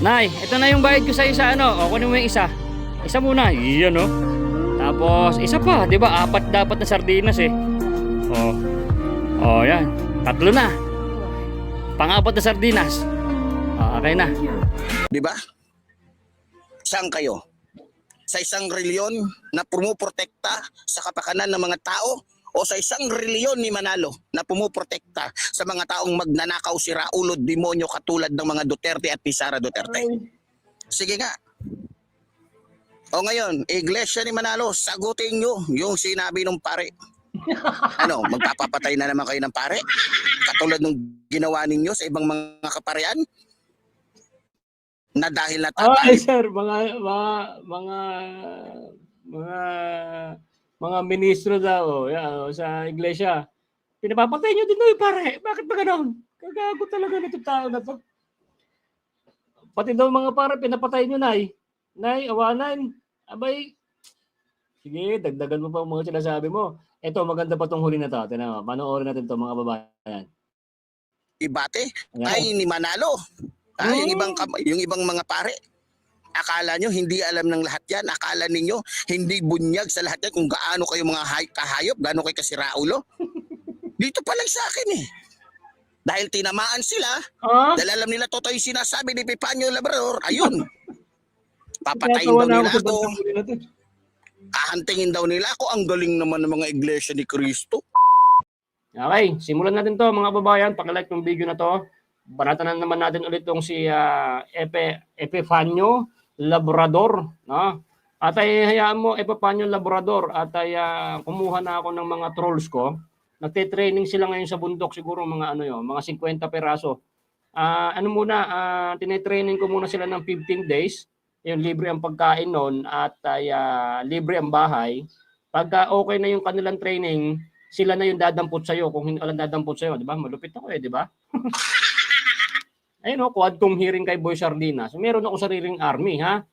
Nay, ito na yung bayad ko sa isa, ano? O, kunin mo yung isa. Isa muna. Iyan, no? Tapos, isa pa. Di ba? Apat dapat na sardinas, eh. O. O, yan. Tatlo na. Pang-apat na sardinas. O, okay na. Di ba? Saan kayo? Sa isang reliyon na pumuprotekta sa kapakanan ng mga tao o sa isang reliyon ni Manalo na pumuprotekta sa mga taong magnanakaw, siraulo, demonyo katulad ng mga Duterte at ni Sara Duterte? Sige nga. O ngayon, Iglesia ni Manalo, sagutin nyo yung sinabi ng pare. Ano, magpapapatay na naman kayo ng pare? Katulad ng ginawa ninyo sa ibang mga kaparean? Na dahil Ay, natatay. sir, mga ministro daw, yan, sa iglesia. Pinapapatay nyo din doon, pare. Bakit ba ganoon? Kagago talaga nito tao na to. Pati daw mga pare, pinapatay nyo, Nay. Nay, awanan. Abay, sige, dagdagan mo pa ang mga sinasabi mo. Ito, maganda pa tong huli na to. Tignan mo, panoorin natin to mga babayan. Ibate Ayan. ay ni Manalo. Yung ibang mga pare. Akala nyo hindi alam ng lahat yan. Akala ninyo hindi bunyag sa lahat yan kung gaano kayo mga kahayop, gaano kayo kasiraulo. Dito pa lang sa akin eh. Dahil tinamaan sila, dahil alam nila totoo yung sinasabi ni Pipanyo Labrador, ayun. Papatayin daw nila ako. Kahantingin daw nila ako. Ang galing naman ng mga iglesia ni Cristo. Okay, simulan natin to mga babayan. Pakilike ng video na to. Banatan na naman natin ulit tong si Epifanio Labrador. No? At ay hayaan mo, Epifanio Labrador. At ay kumuha na ako ng mga trolls ko. Nagte-training sila ngayon sa bundok. Siguro mga mga 50 peraso. Tinetraining ko muna sila ng 15 days. Yung libre ang pagkain noon at libre ang bahay. Pagka okay na yung kanilang training, sila na yung dadampot sa'yo. Kung hindi walang dadampot sa'yo, di ba? Malupit ako di ba? Ayun quadcom hearing kay Boy Sardinas. Meron ako sariling army, ha?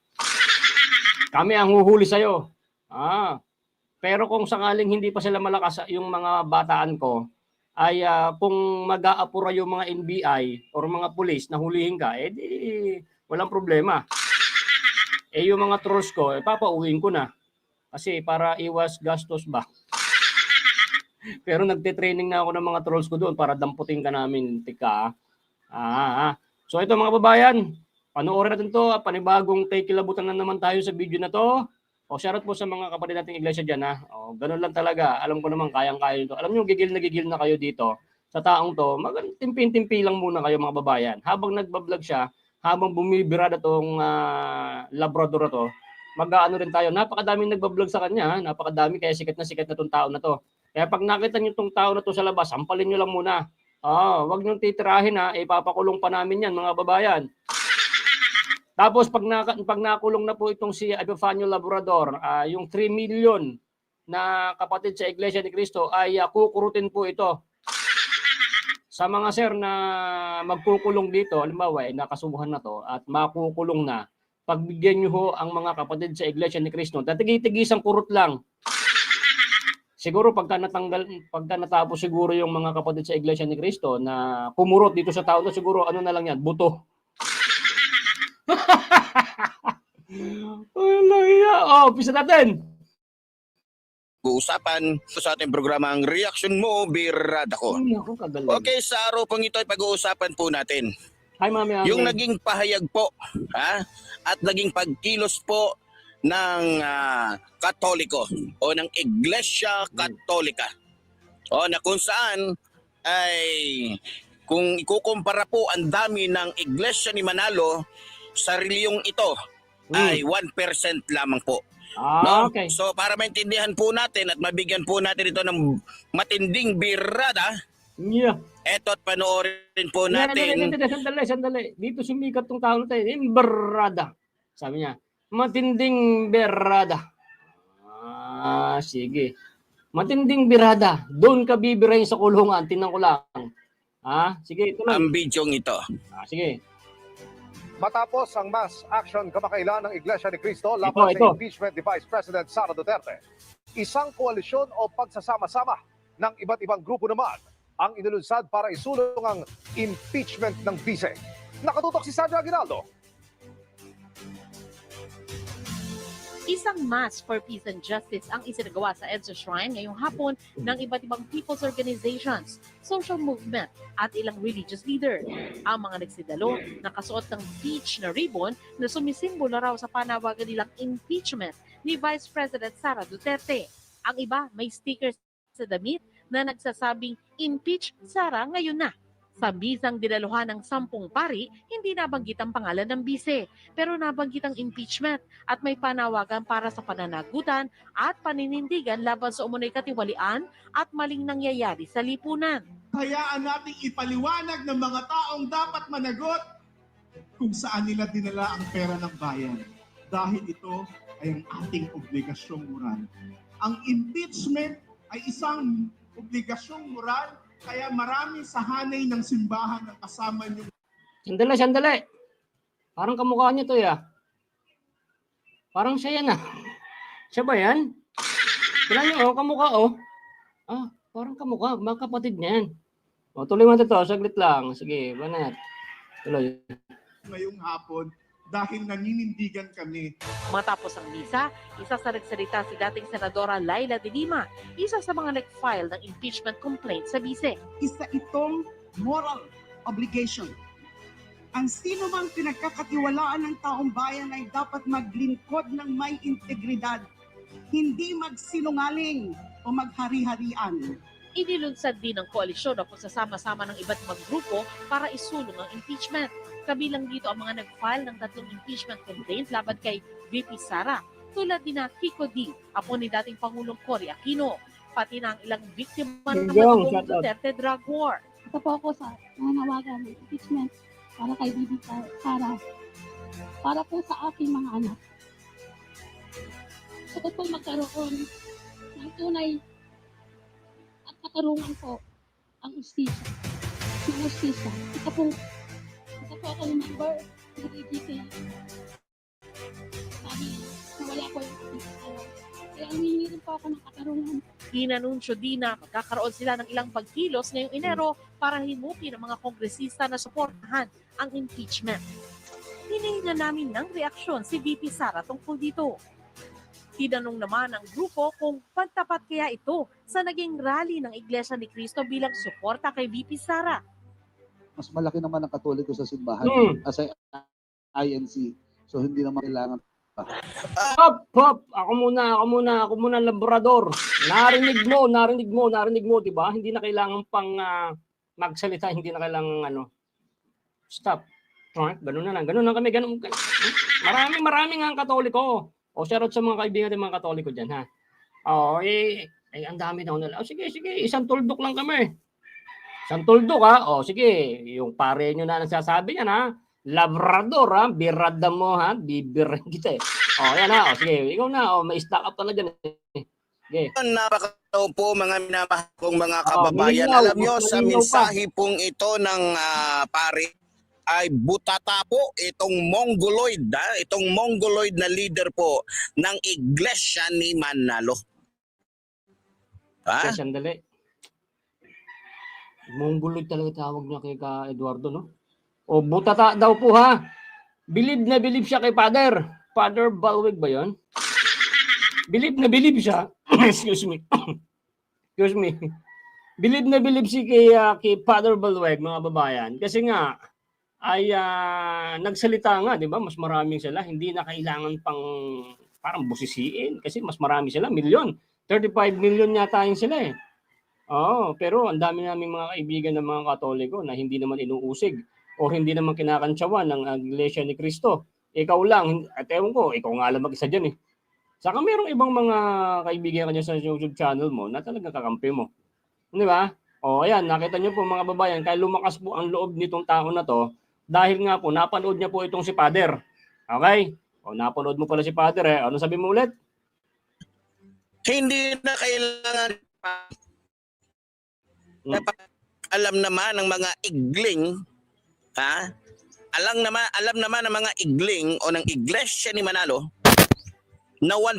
Kami ang huhuli sa'yo. Pero kung sakaling hindi pa sila malakas yung mga bataan ko, ay kung mag-aapura yung mga NBI or mga pulis na hulihin ka, di walang problema. Yung mga trolls ko, papauwiin ko na. Kasi para iwas gastos ba? Pero nagte-training na ako ng mga trolls ko doon para damputin ka namin, tika. So ito mga babayan, panoorin natin to, panibagong take kilabutan na naman tayo sa video na to. Shoutout po sa mga kapatid nating iglesia dyan ha. Ganun lang talaga, alam ko naman kayang-kaya nito. Alam nyo, gigil na kayo dito sa taong to. Timpi-timpi lang muna kayo mga babayan. Habang nagbablog siya, habang bumibirada tong Labrador na to, mag-aano rin tayo. Napakadaming nagbablog sa kanya, ha? Napakadami, kaya sikat na tong tao na to. Kaya pag nakita niyo tong tao na to sa labas, sampalin niyo lang muna. Wag niyong titirahin ha, ipapakulong pa namin yan mga babayan. Tapos pag nakulong na po itong si Epifanio Labrador, yung 3 million na kapatid sa Iglesia ni Cristo ay kukurutin po ito. Sa mga sir na magkukulong dito, halimbawa nakasubuhan na to at makukulong na, pagbigyan niyo ho ang mga kapatid sa Iglesia ni Cristo, tatigi-tigisang kurot lang. Siguro pagka natapos siguro yung mga kapatid sa Iglesia ni Cristo na kumurot dito sa tao, siguro ano na lang yan, buto. Umpisa natin. Uusapan sa ating programa ang reaction mo, birada ko. Okay, sa araw pong ito ay pag-uusapan po natin. Hi, Mami. Yung naging pahayag po, at naging pagkilos po ng Katoliko o ng Iglesia Katolika. Na kung saan ay kung ikukumpara po ang dami ng Iglesia ni Manalo sa reliyong ito ay 1% lamang po. Okay. So para maintindihan po natin at mabigyan po natin ito ng matinding birada, eto't panoorin po natin. Sandali. Dito sumikat tong tao na tayo. Birada. Sabi niya, matinding birada. Sige. Matinding birada. Doon ka bibirahin sa kulungan. Tingnan ko lang. Sige, ito lang. Ang bidyong ito. Sige. Matapos ang mass action kamakailan ng Iglesia ni Cristo laban sa impeachment ni Vice President Sara Duterte, isang koalisyon o pagsasama-sama ng iba't ibang grupo naman ang inilunsad para isulong ang impeachment ng vice. Nakatutok si Sandra Aguinaldo. Isang Mass for Peace and Justice ang isinagawa sa EDSA Shrine ngayong hapon ng iba't ibang people's organizations, social movement at ilang religious leader. Ang mga nagsidalo nakasuot ng peach na ribbon na sumisimbolo raw sa panawagan nilang impeachment ni Vice President Sara Duterte. Ang iba may stickers sa damit na nagsasabing impeach Sara ngayon na. Sa bisang dinaluhan ng 10 pari, hindi nabanggit ang pangalan ng bise, pero nabanggit ang impeachment at may panawagan para sa pananagutan at paninindigan laban sa umunoy katiwalian at maling nangyayari sa lipunan. Hayaan nating ipaliwanag ng mga taong dapat managot kung saan nila dinala ang pera ng bayan. Dahil ito ay ang ating obligasyong moral. Ang impeachment ay isang obligasyong moral. Kaya marami sa hanay ng simbahan ang kasama niyo. Sandali. Parang kamukha niya to ya. Parang siya yan ah. Siya ba yan? Tignan niyo, kamukha oh. Ah, parang kamukha. Mga kapatid niya yan. O, tuloy mo to. Saglit lang. Sige, banat. Tuloy. Ngayong hapon dahil naninindigan kami. Matapos ang misa, isa sa nagsalita si dating Senadora Laila de Lima, isa sa mga nag-file ng impeachment complaint sa bise. Isa itong moral obligation. Ang sino mang pinagkakatiwalaan ng taong bayan ay dapat maglingkod ng may integridad, hindi magsinungaling o maghari-harian. Inilunsad din ng koalisyon na pagsasama-sama ng iba't ibang grupo para isulong ang impeachment. Kabilang dito ang mga nag-file ng 3 impeachment complaint laban kay VP Sara, tulad ni na Kiko D, apo ni dating Pangulong Cory Aquino, pati na ang ilang biktima ng Digong Duterte drug war. Ito po ako sa nanawagan ng impeachment para kay Bibi Sara, para po sa aking mga anak. Gusto ko po magkaroon ng tunay at katarungan po ang ustisya. Yung ustisya. Ito po ako member ng AGK. Sabi, nawala po yung ustisya. Kaya humingi rin po ako ng katarungan. Inanunsyo din na magkakaroon sila ng ilang pagkilos ngayong Enero para himukin ng mga kongresista na suportahan ang impeachment. Hinihinga namin ng reaksyon si VP Sara tungkol dito. Tinanong naman ang grupo kung pantapat kaya ito sa naging rally ng Iglesia ni Cristo bilang suporta kay VP Sara. Mas malaki naman ang Katoliko sa simbahan as INC. So hindi naman kailangan pa. Hop. Ako muna laborador. Narinig mo, 'di ba? Hindi na kailangan pang magsalita, hindi na kailangan Stop. Right? Ganun na kami, ganun. Marami nga ang Katoliko. O shoutout sa mga kaibigan ng mga Katoliko diyan, ha. Ang dami daw nila. Sige, isang tuldok lang kami. Isang tuldok, ha. Sige, yung pare nyo na nagsasabi yan, ha. Labrador, ha. Birada mo, ha. Bibirin kita, eh. Yan, ha. Sige, ikaw na. May stock up ka na dyan, eh. Okay. Napakataw po mga minamahal kong mga kababayan. Alam nyo, sa mensahe pong ito ng pare, ay butata po itong Mongoloid, itong Mongoloid na leader po ng Iglesia ni Manalo. Okay, sandali. Mongoloid talaga tawag niya kay Eduardo, no? O butata daw po, ha? Believe na believe siya kay Father Balweg ba yun? Believe na believe siya. Excuse me. Believe na believe si kay Father Balweg, mga babayan. Kasi nga, ay nagsalita nga, di ba? Mas maraming sila. Hindi na kailangan pang parang busisiin kasi mas marami sila. 35 million yata yung sila eh. Pero ang dami naming mga kaibigan ng mga Katoliko na hindi naman inuusig o hindi naman kinakantsawan ng Iglesia ni Cristo. Ikaw lang, at ewan ko, ikaw nga lang mag-isa dyan eh. Saka mayroong ibang mga kaibigan ka dyan sa YouTube channel mo na talagang kakampi mo. Di ba? Ayan, nakita nyo po mga babayan, kaya lumakas po ang loob nitong tao na to. Dahil nga po, napanood niya po itong si Father. Okay? Napanood mo pala si Father eh. Ano sabi mo ulit? Hindi na kailangan alam naman ng mga igling, ha? Alam naman ng mga igling o ng Iglesia ni Manalo na 1%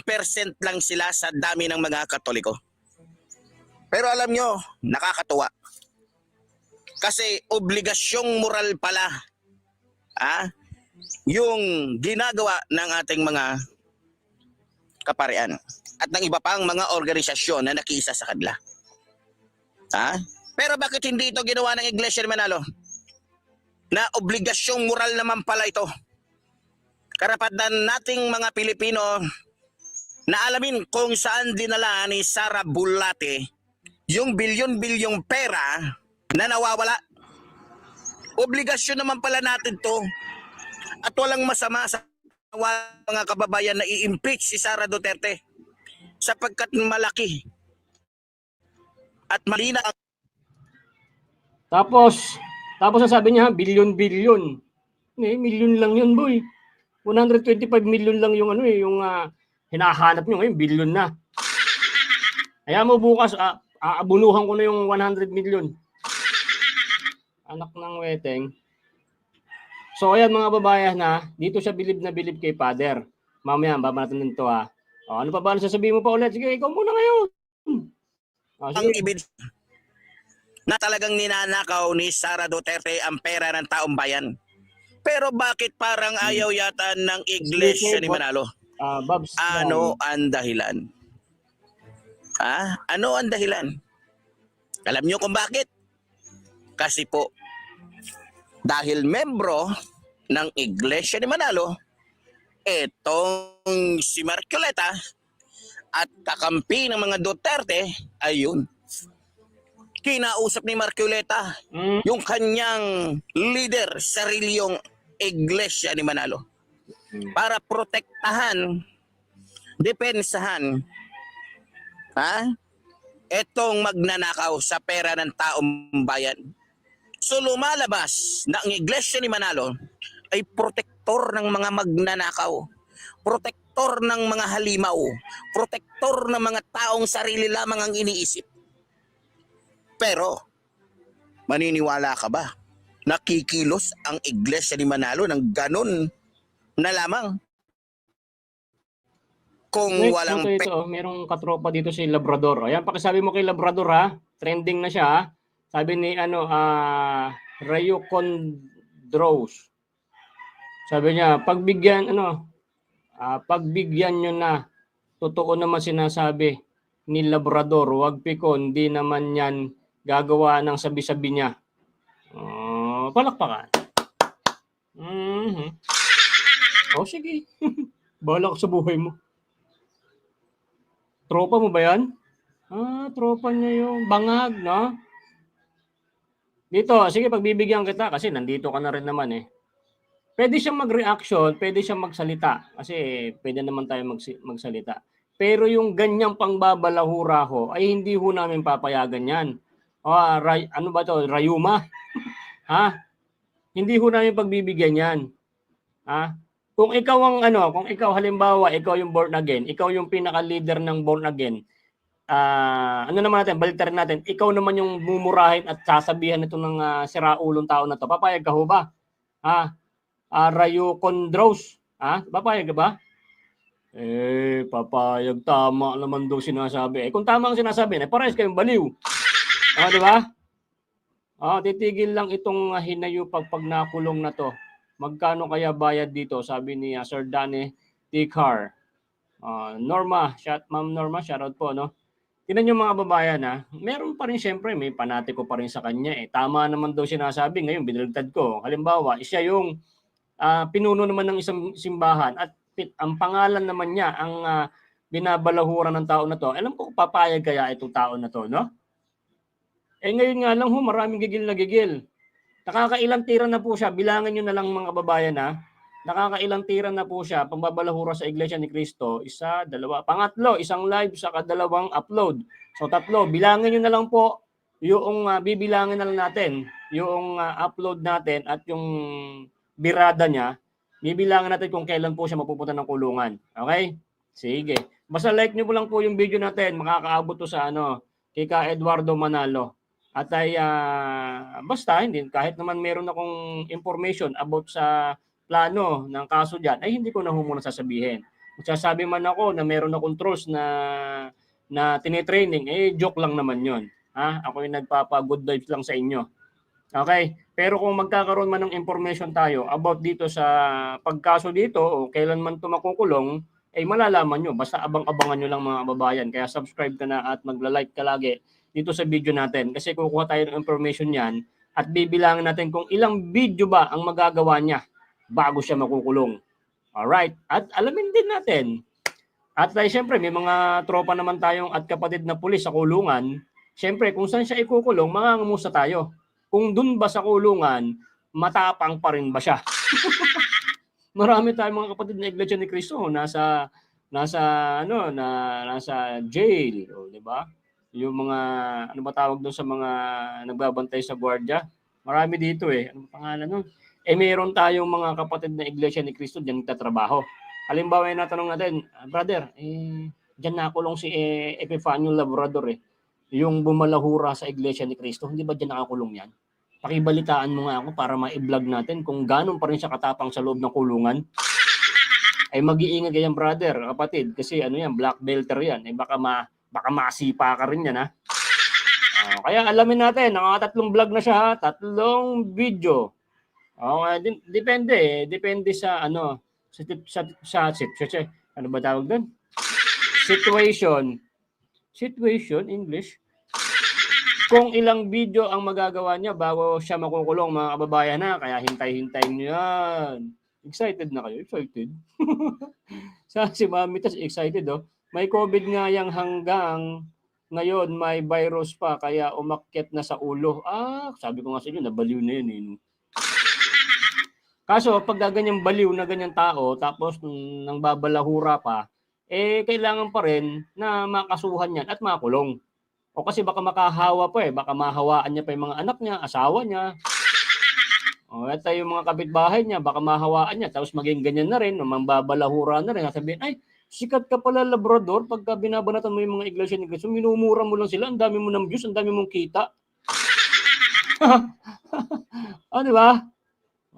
lang sila sa dami ng mga Katoliko. Pero alam nyo, nakakatuwa. Kasi obligasyong moral pala yung ginagawa ng ating mga Kaparian at ng iba pang mga organisasyon na nakiisa sa kanila. Ha? Pero bakit hindi ito ginawa ng Iglesia ni Manalo? Na obligasyong moral naman pala ito. Karapatan nating mga Pilipino na alamin kung saan dinala ni Sara Bulate yung bilyon-bilyong pera na nawawala. Obligasyon naman pala natin to. At walang masama sa mga kababayan na i-impeach si Sara Duterte sapagkat malaki at malina ang Tapos sabi niya, bilyon-bilyon. Milyon lang yun, boy. 125 million lang yung yung hinahanap nyo ngayon, bilyon na. Kaya mo bukas, aabunuhan ko na yung 100 million. Anak ng weteng. So ayan mga babayan na, dito siya bilib na bilib kay Father. Mamaya, baba natin nito ha. O, ano pa ba sasabihin mo pa ulit? Sige, ikaw muna ngayon. ibig na talagang ninanakaw ni Sara Duterte ang pera ng taong bayan. Pero bakit parang ayaw yata ng Iglesia ni Manalo? Babs, Ano ang dahilan? Ano ang dahilan? Alam niyo kung bakit? Kasi po, dahil membro ng Iglesia ni Manalo, etong si Marcoleta at kakampi ng mga Duterte, ayun, kinausap ni Marcoleta yung kanyang leader sa reliyong Iglesia ni Manalo para protektahan, depensahan etong magnanakaw sa pera ng taong bayan. So lumalabas na ang Iglesia ni Manalo ay protektor ng mga magnanakaw, protektor ng mga halimaw, protektor ng mga taong sarili lamang ang iniisip. Pero maniniwala ka ba na kikilos ang Iglesia ni Manalo ng ganun na lamang? Kung next, walang ito, merong katropa dito si Labrador. Ayan, pakisabi mo kay Labrador ha. Trending na siya ha. Sabi ni Rayo Condros. Sabi niya, pagbigyan nyo na. Totoo naman sinasabi ni Labrador, wag pikon, di naman yan gagawa ng sabi-sabi niya. Palakpakan. Sige. Bahala ka sa buhay mo. Tropa mo ba yan? Tropa niya yung bangag, no? Dito, sige, pagbibigyan kita kasi nandito ka na rin naman eh. Pwede siyang mag-reaction, pwede siyang magsalita kasi pwede naman tayo magsalita. Pero yung ganyang pangbabalahura ho ay hindi ho namin papayagan yan. Ano ba to? Rayuma? Hindi ho namin pagbibigyan yan. Kung ikaw kung ikaw halimbawa, ikaw yung born again, ikaw yung pinaka-leader ng born again, baliktarin natin, ikaw naman yung mumurahin at sasabihan nito ng siraulong tao na to, papayag ka ho ba? Rayo Condros, papayag ka ba? Papayag, tama naman daw sinasabi. Kung tama ang sinasabi, parehas kayong baliw. Di ba? Titigil lang itong hinayupag pag nakulong na to. Magkano kaya bayad dito? Sabi ni Sir Danny Tikar. Ma'am Norma, shoutout po, no? Tingnan niyo mga babayan, meron pa rin siyempre, may panatiko pa rin sa kanya. Tama naman daw sinasabi, ngayon biniligtad ko. Halimbawa, siya yung pinuno naman ng isang simbahan at ang pangalan naman niya ang binabalahura ng tao na to. Alam ko papayag kaya itong tao na to, no? Ngayon nga lang maraming gigil na gigil. Nakakailang tira na po siya. Bilangan nyo na lang mga kababayan Nakakailang tira na po siya. Pambabalahura sa Iglesia ni Cristo. 1, 2, pangatlo. Isang live sa kadalawang upload. So 3. Bilangan nyo na lang po yung bibilangin na lang natin. Yung upload natin at yung birada niya. Bibilangan natin kung kailan po siya mapupunta ng kulungan. Okay? Sige. Basta like nyo po lang po yung video natin. Makakaabot to sa kay Ka Eduardo Manalo. At ay basta hindi kahit naman meron akong information about sa plano ng kaso diyan ay hindi ko na muna sasabihin. Magsasabi man ako na meron akong trust na tinitraining, joke lang naman 'yon. Ako yung nagpapa-good vibes lang sa inyo. Okay? Pero kung magkakaroon man ng information tayo about dito sa pagkaso dito o kailan man 'to makukulong, eh malalaman nyo. Basta abang-abangan nyo lang mga kababayan. Kaya subscribe ka na at magla-like ka lagi dito sa video natin. Kasi kukuha tayo ng information yan at bibilangin natin kung ilang video ba ang magagawa niya bago siya makukulong. Alright? At alamin din natin. At siyempre, may mga tropa naman tayong at kapatid na pulis sa kulungan. Siyempre, kung saan siya ikukulong, mangangamusta tayo. Kung dun ba sa kulungan, matapang pa rin ba siya? Marami tayong mga kapatid na Iglesia ni Cristo nasa jail, o di ba? Yung mga ano ba tawag doon sa mga nagbabantay sa gwardiya? Marami dito eh. Ano pangalan nun? Eh meron tayong mga kapatid na Iglesia ni Cristo diyan nagtatrabaho. Halimbawa, natanong natin, brother, diyan nakulong si Epifanio Labrador eh. Yung bumalahura sa Iglesia ni Cristo, hindi ba diyan nakakulong yan? Pakibalitaan mo nga ako para ma-vlog natin kung gano'n pa rin siya katapang sa loob ng kulungan. Ay mag-iingay yan, brother, kapatid, kasi ano yan, black belter yan. Eh baka masipa ka rin yan, ha? Kaya alamin natin, nakatatlong vlog na siya, ha? 3 video. Okay, depende sa ano, ano ba tawag doon? Situation English. Kung ilang video ang magagawa niya bago siya makukulong, mga kababayan na, kaya hintay-hintayin niyo yan. Excited na kayo? Excited? Si Mami Tas excited, oh. May COVID nga yang hanggang ngayon may virus pa kaya umakyat na sa ulo. Sabi ko nga sa inyo, nabaliw na yun. Eh. Kaso pag ganyang baliw na ganyang tao tapos nang babalahura pa, eh kailangan pa rin na makasuhan yan at makulong. O kasi baka makahawa pa eh, baka mahawaan niya pa yung mga anak niya, asawa niya. O at yung mga kapitbahay niya, baka mahawaan niya, tapos maging ganyan na rin, mambabalahura na rin. Sabihin, ay, sikat ka pala Labrador, pagka binabanatan mo yung mga iglesia ni Cristo, minumura mo lang sila, ang dami mo ng views, ang dami mong kita. Di ba?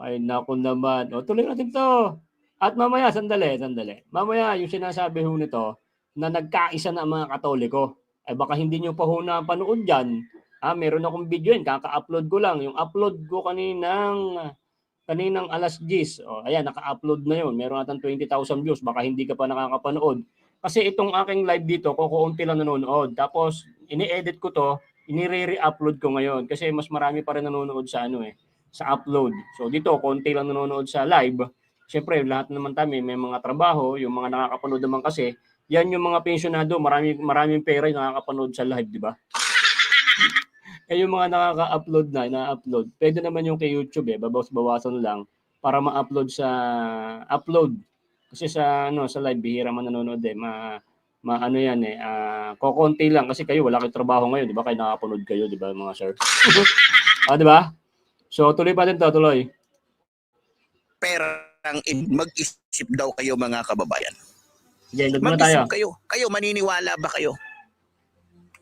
Ay, naku naman. O, tuloy natin to. At mamaya, sandali. Mamaya, yung sinasabi ho nito, na nagkaisa na ang mga Katoliko. Ay baka hindi nyo pa ho napanood dyan. Meron akong video yun, kaka-upload ko lang. Yung upload ko kaninang alas 10. Ayan, naka-upload na yun. Meron atang 20,000 views. Baka hindi ka pa nakakapanood. Kasi itong aking live dito, kukunti lang nanonood. Tapos, ini-edit ko to, inire-re-upload ko ngayon. Kasi mas marami pa rin nanonood sa sa upload. So dito, konti lang nanonood sa live. Siyempre, lahat naman kami may mga trabaho. Yung mga nakakapanood naman kasi, yan yung mga pensyonado, maraming pera yung nakakapanood sa live, di ba? Yung mga nakaka-upload na-upload, pwede naman yung kay YouTube babawas-bawasan lang para ma-upload sa upload. Kasi sa live bihira man nanonood kokonti lang kasi kayo wala kayong trabaho ngayon, di ba? Kaya nakapanood kayo, di ba, mga sir? Di ba? So tuloy pa din to, tuloy. Perang mag-isip daw kayo, mga kababayan. Mag-isip kayo. Kayo, maniniwala ba kayo?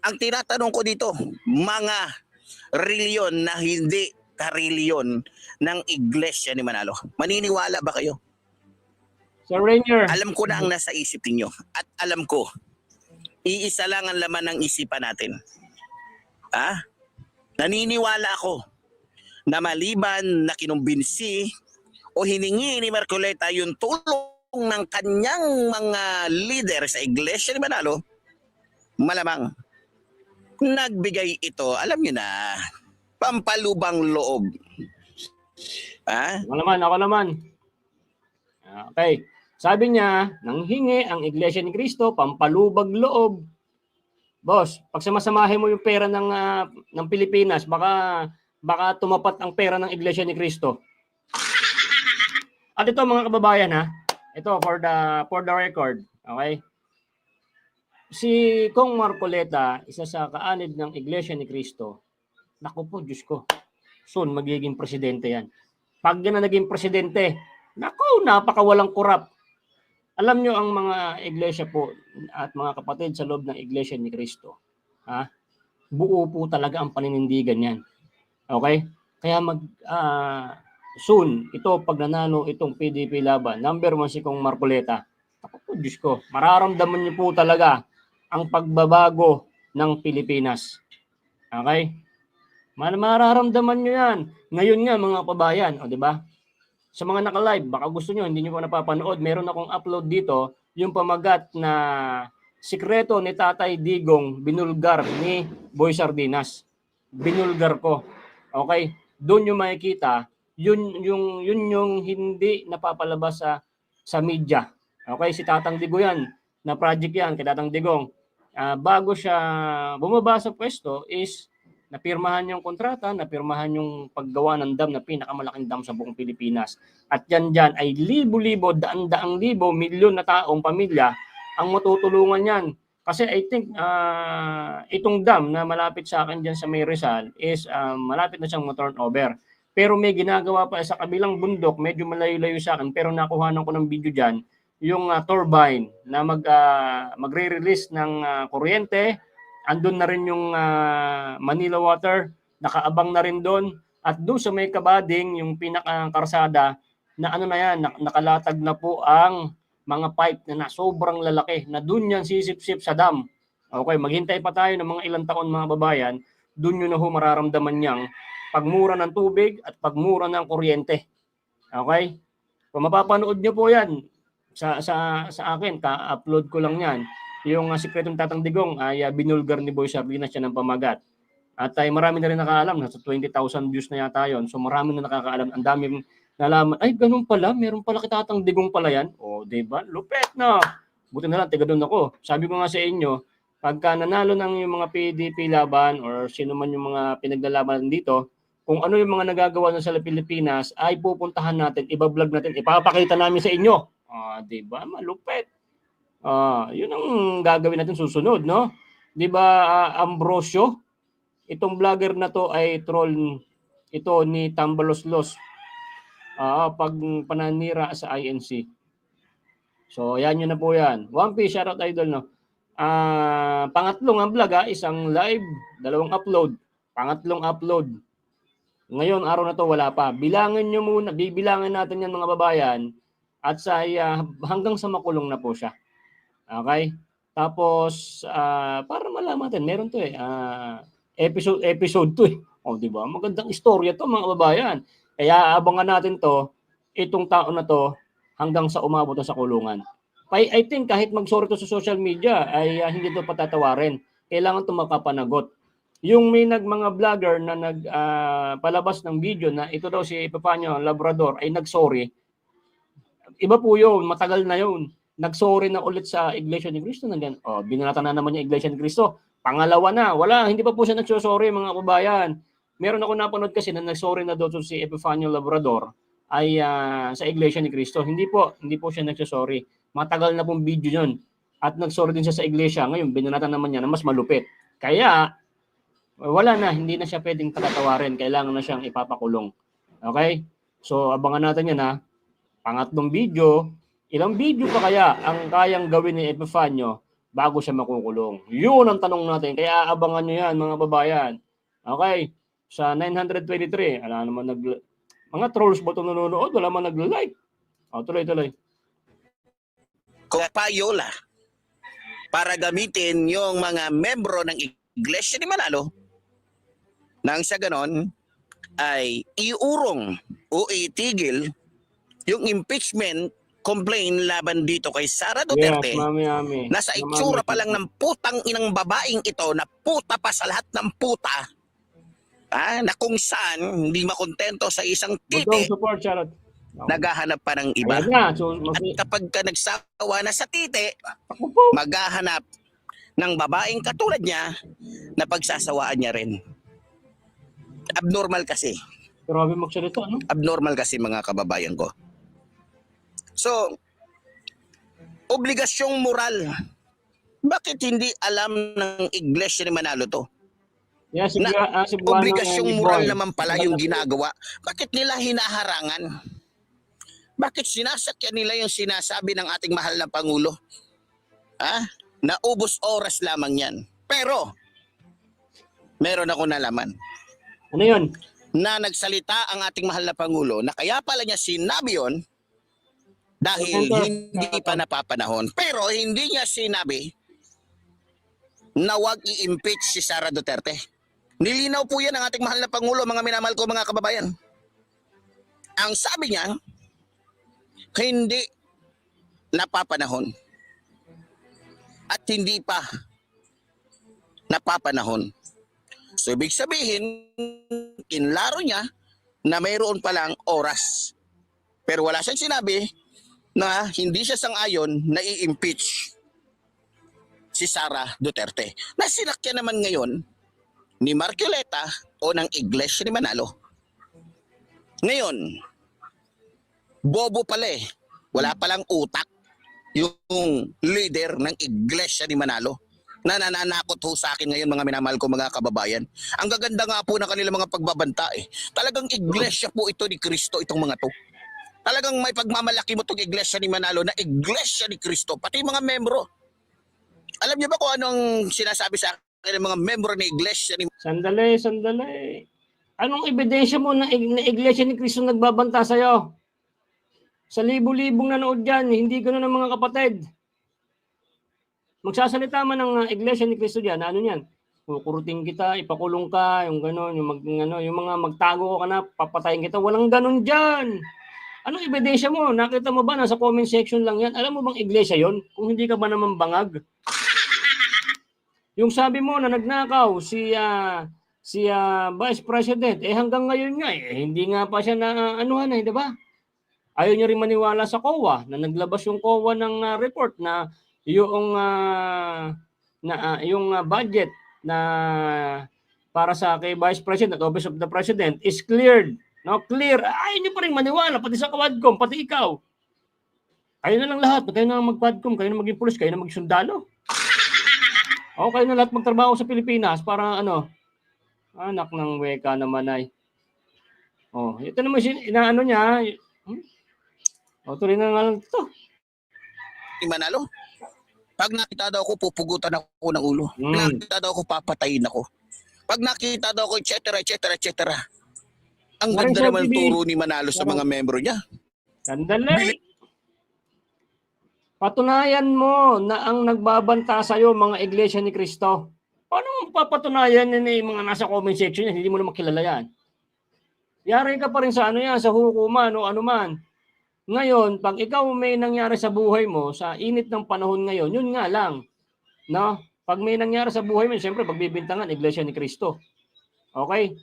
Ang tinatanong ko dito, mga reliyon na hindi kareliyon ng Iglesia ni Manalo, maniniwala ba kayo? Sir Rainier. Alam ko na ang nasa isip niyo at alam ko, iisa lang ang laman ng isipan natin. Naniniwala ako na maliban na kinumbinsi o hiningi ni Marcoleta yung tulong ng kanyang mga leader sa Iglesia ni Manalo, malamang nagbigay ito, alam niyo na, pampalubang loob. Ako naman. Okay. Sabi niya, nanghingi ang Iglesia ni Cristo, pampalubag loob. Boss, pag samasamahin mo yung pera ng Pilipinas, baka tumapat ang pera ng Iglesia ni Cristo. At ito mga kababayan ito for the record, okay? Si Kong Marcoleta, isa sa kaanib ng Iglesia ni Cristo. Naku po, Diyos ko. Soon magiging presidente yan. Pag yan na naging presidente, naku, napakawalang kurap. Alam nyo ang mga iglesia po at mga kapatid sa loob ng Iglesia ni Cristo. Buo po talaga ang paninindigan yan. Okay? Kaya soon, ito pag nanalo itong PDP laban, number 1 si Kong Marcoleta. Ako po, Diyos ko, mararamdaman niyo po talaga ang pagbabago ng Pilipinas. Okay? Mararamdaman niyo yan. Ngayon nga mga kababayan, di ba? Sa mga naka-live, baka gusto niyo, hindi niyo pa napapanood, meron akong upload dito yung pamagat na sikreto ni Tatay Digong binulgar ni Boy Sardinas. Binulgar ko. Okay? Doon yung makikita, yun yung hindi napapalabas sa media. Okay, si Tatang Digo yan, na project yan kay Tatang Digong. Bago siya bumaba sa pwesto is napirmahan yung kontrata, napirmahan yung paggawa ng dam na pinakamalaking dam sa buong Pilipinas. At yan ay libo-libo, daan-daang libo, milyon na taong pamilya ang matutulungan yan. Kasi I think itong dam na malapit sa akin dyan sa May Rizal is malapit na siyang ma-turnover. Pero may ginagawa pa sa kabilang bundok, medyo malayo-layo sa akin, pero nakuhanan ko ng video dyan, yung turbine na magre-release ng kuryente. Andun na rin yung Manila Water, nakaabang na rin doon. At doon sa may kabading, yung pinakakarsada, na ano na yan, nakalatag na po ang mga pipe na sobrang lalaki, na doon yan sisip-sip sa dam. Okay, maghintay pa tayo ng mga ilang taon mga babayan, doon yun na ho mararamdaman niyang pagmura ng tubig at pagmura ng kuryente. Okay? Kung mapapanood niyo po yan, sa akin, ka-upload ko lang yan. Yung sikretong Tatang Digong ay binulgar ni Boy Sardinas siya ng pamagat. At ay marami na rin nakaalam, nasa 20,000 views na yata yon. So marami na nakakaalam, ang daming nalaman, ay ganun pala, meron pala kay Tatang Digong pala yan. O, diba? Lupet na. Buti na lang, tiga doon ako. Sabi ko nga sa inyo, pagka nanalo ng yung mga PDP laban or sino man yung mga pinaglalaban dito, kung ano yung mga nagagawa na sa Pilipinas, ay pupuntahan natin, ibablog natin, ipapakita namin sa inyo. Diba? Malupet. Yun ang gagawin natin susunod, no? 'Di ba, Ambrosio? Itong vlogger na to ay troll ito ni Tambaloslos. Pag pananira sa INC. So, yan yun na po yan. 1P, shoutout idol, no? Pangatlong ang vlog, isang live, dalawang upload. Pangatlong upload. Ngayon, araw na to, wala pa. Bilangin nyo muna, bibilangin natin yan mga babayan. At sa hanggang sa makulong na po siya. Okay? Tapos para malaman natin, meron to episode to eh. Di ba? Magandang istorya to mga babayan. Kaya abangan natin to, itong taon na to hanggang sa umabot sa kulungan. I think kahit mag-sorry to sa social media ay hindi to patatawarin. Kailangan to makapanagot. Yung may mga vlogger na palabas ng video na ito daw si Epifanio Labrador ay nag-sorry. Iba po yun, matagal na yun. Nag-sorry na ulit sa Iglesia ni Cristo. Binanatan na naman yung Iglesia ni Cristo. Pangalawa na, wala, hindi pa po siya nagsosorry mga kababayan. Meron ako napanood kasi na nag-sorry na doon si Epifanio Labrador ay sa Iglesia ni Cristo. Hindi po siya nagsosorry. Matagal na pong video yun. At nag-sorry din siya sa Iglesia. Ngayon, binanatan naman niya na mas malupit. Kaya, wala na, hindi na siya pwedeng patatawarin. Kailangan na siyang ipapakulong. Okay? So, abangan natin yan ha. Pangatlong video, ilang video pa kaya ang kayang gawin ni Epifanio bago siya makukulong? Yun ang tanong natin. Kaya abangan nyo yan mga babayan. Okay? Sa 923, ala naman mga trolls ba ito nanonood? Wala man nag-like. Tuloy-tuloy. Payola para gamitin yung mga membro ng Iglesia ni Manalo nang sa ganon ay iurong o itigil yung impeachment complaint laban dito kay Sara Duterte. Yes, mami. Nasa itsura pa lang ng putang inang babaeng ito na puta pa sa lahat ng puta. Na kung saan hindi makontento sa isang titi, Support, Charot. naghahanap pa ng iba. Na, so, At kapag ka nagsawa na sa titi, maghahanap ng babaeng katulad niya na pagsasawaan niya rin. Abnormal kasi. grabe magsalita, no? Abnormal kasi mga kababayan ko. So, obligasyong moral. Bakit hindi alam ng Iglesia ni Manalo to? Yeah, Obligasyong moral naman pala yung ginagawa. Bakit nila hinaharangan? Bakit sinasakyan nila yung sinasabi ng ating mahal na Pangulo? Naubos oras lamang yan. Pero, meron ako nalaman. Ano yun? Na nagsalita ang ating mahal na Pangulo na kaya pala niya sinabi yun dahil hindi pa napapanahon. Pero hindi niya sinabi na wag i-impeach si Sara Duterte. Nilinaw po yan ng ating mahal na Pangulo, mga minamahal ko mga kababayan. Ang sabi niya, hindi napapanahon. at hindi pa napapanahon. So ibig sabihin, kinlaro niya na mayroon palang oras. Pero wala siyang sinabi na hindi siya sang-ayon na i-impeach si Sara Duterte. Na sinakyan naman ngayon ni Marcoleta o ng Iglesia ni Manalo. Ngayon, bobo pala eh. Wala palang utak yung leader ng Iglesia ni Manalo na nananakot ho sa akin ngayon, mga minamahal ko mga kababayan. Ang gaganda nga po ng kanilang mga pagbabanta eh. Talagang Iglesia po ito ni Kristo, itong mga to. Talagang may pagmamalaki mo itong Iglesia ni Manalo na Iglesia ni Kristo, pati mga membro. Alam niyo ba kung anong sinasabi sa akin ng mga membro ni Iglesia ni Sandali. Anong ebidensya mo na Iglesia ni Kristo nagbabanta sa'yo? Sa libo-libong nanood dyan, hindi gano'n ng mga kapatid. Magsasalita man ng Iglesia ni Kristo diyan, ano niyan? Kukurutin kita, ipakulong ka, yung gano'n, yung mga magtago ka na, papatayin kita, walang gano'n diyan. Anong ebidensya mo? Nakita mo ba nasa comment section lang yan? Alam mo bang iglesia 'yon? Kung hindi ka ba naman bangag? Yung sabi mo na nagnakaw si Vice President, hanggang ngayon nga hindi nga pa siya na anuhan di ba? Ayaw niya rin maniwala sa COA na naglabas yung COA ng report na yung budget na para sa kay Vice President at Office of the President is cleared. No, clear. Ayaw niyo pa rin maniwala, pati sa Quadcom, pati ikaw. Kayo na lang lahat. Kayo na mag-Quadcom, kayo na maging pulis, kayo na maging sundalo. O, kayo na lahat magtrabaho sa Pilipinas para anak ng weka naman ay. Oh, ito naman inaano niya. O, tuloy na nga lang ito. Manalo? Pag nakita daw ako, pupugutan ako ng ulo. Pag nakita daw ako, papatayin ako. Pag nakita daw ako, etc. Ang ganda naman turo ni Manalo sa mga membro niya. Sandali. Patunayan mo na ang nagbabanta sa'yo mga Iglesia ni Kristo. Paano mo papatunayan yan mga nasa comment section yan? Hindi mo naman kilala yan. Yari ka pa rin sa sa hukuman o anuman. Ngayon, pag ikaw may nangyari sa buhay mo, sa init ng panahon ngayon, yun nga lang. No? Pag may nangyari sa buhay mo, siyempre pagbibintangan, Iglesia ni Kristo. Okay?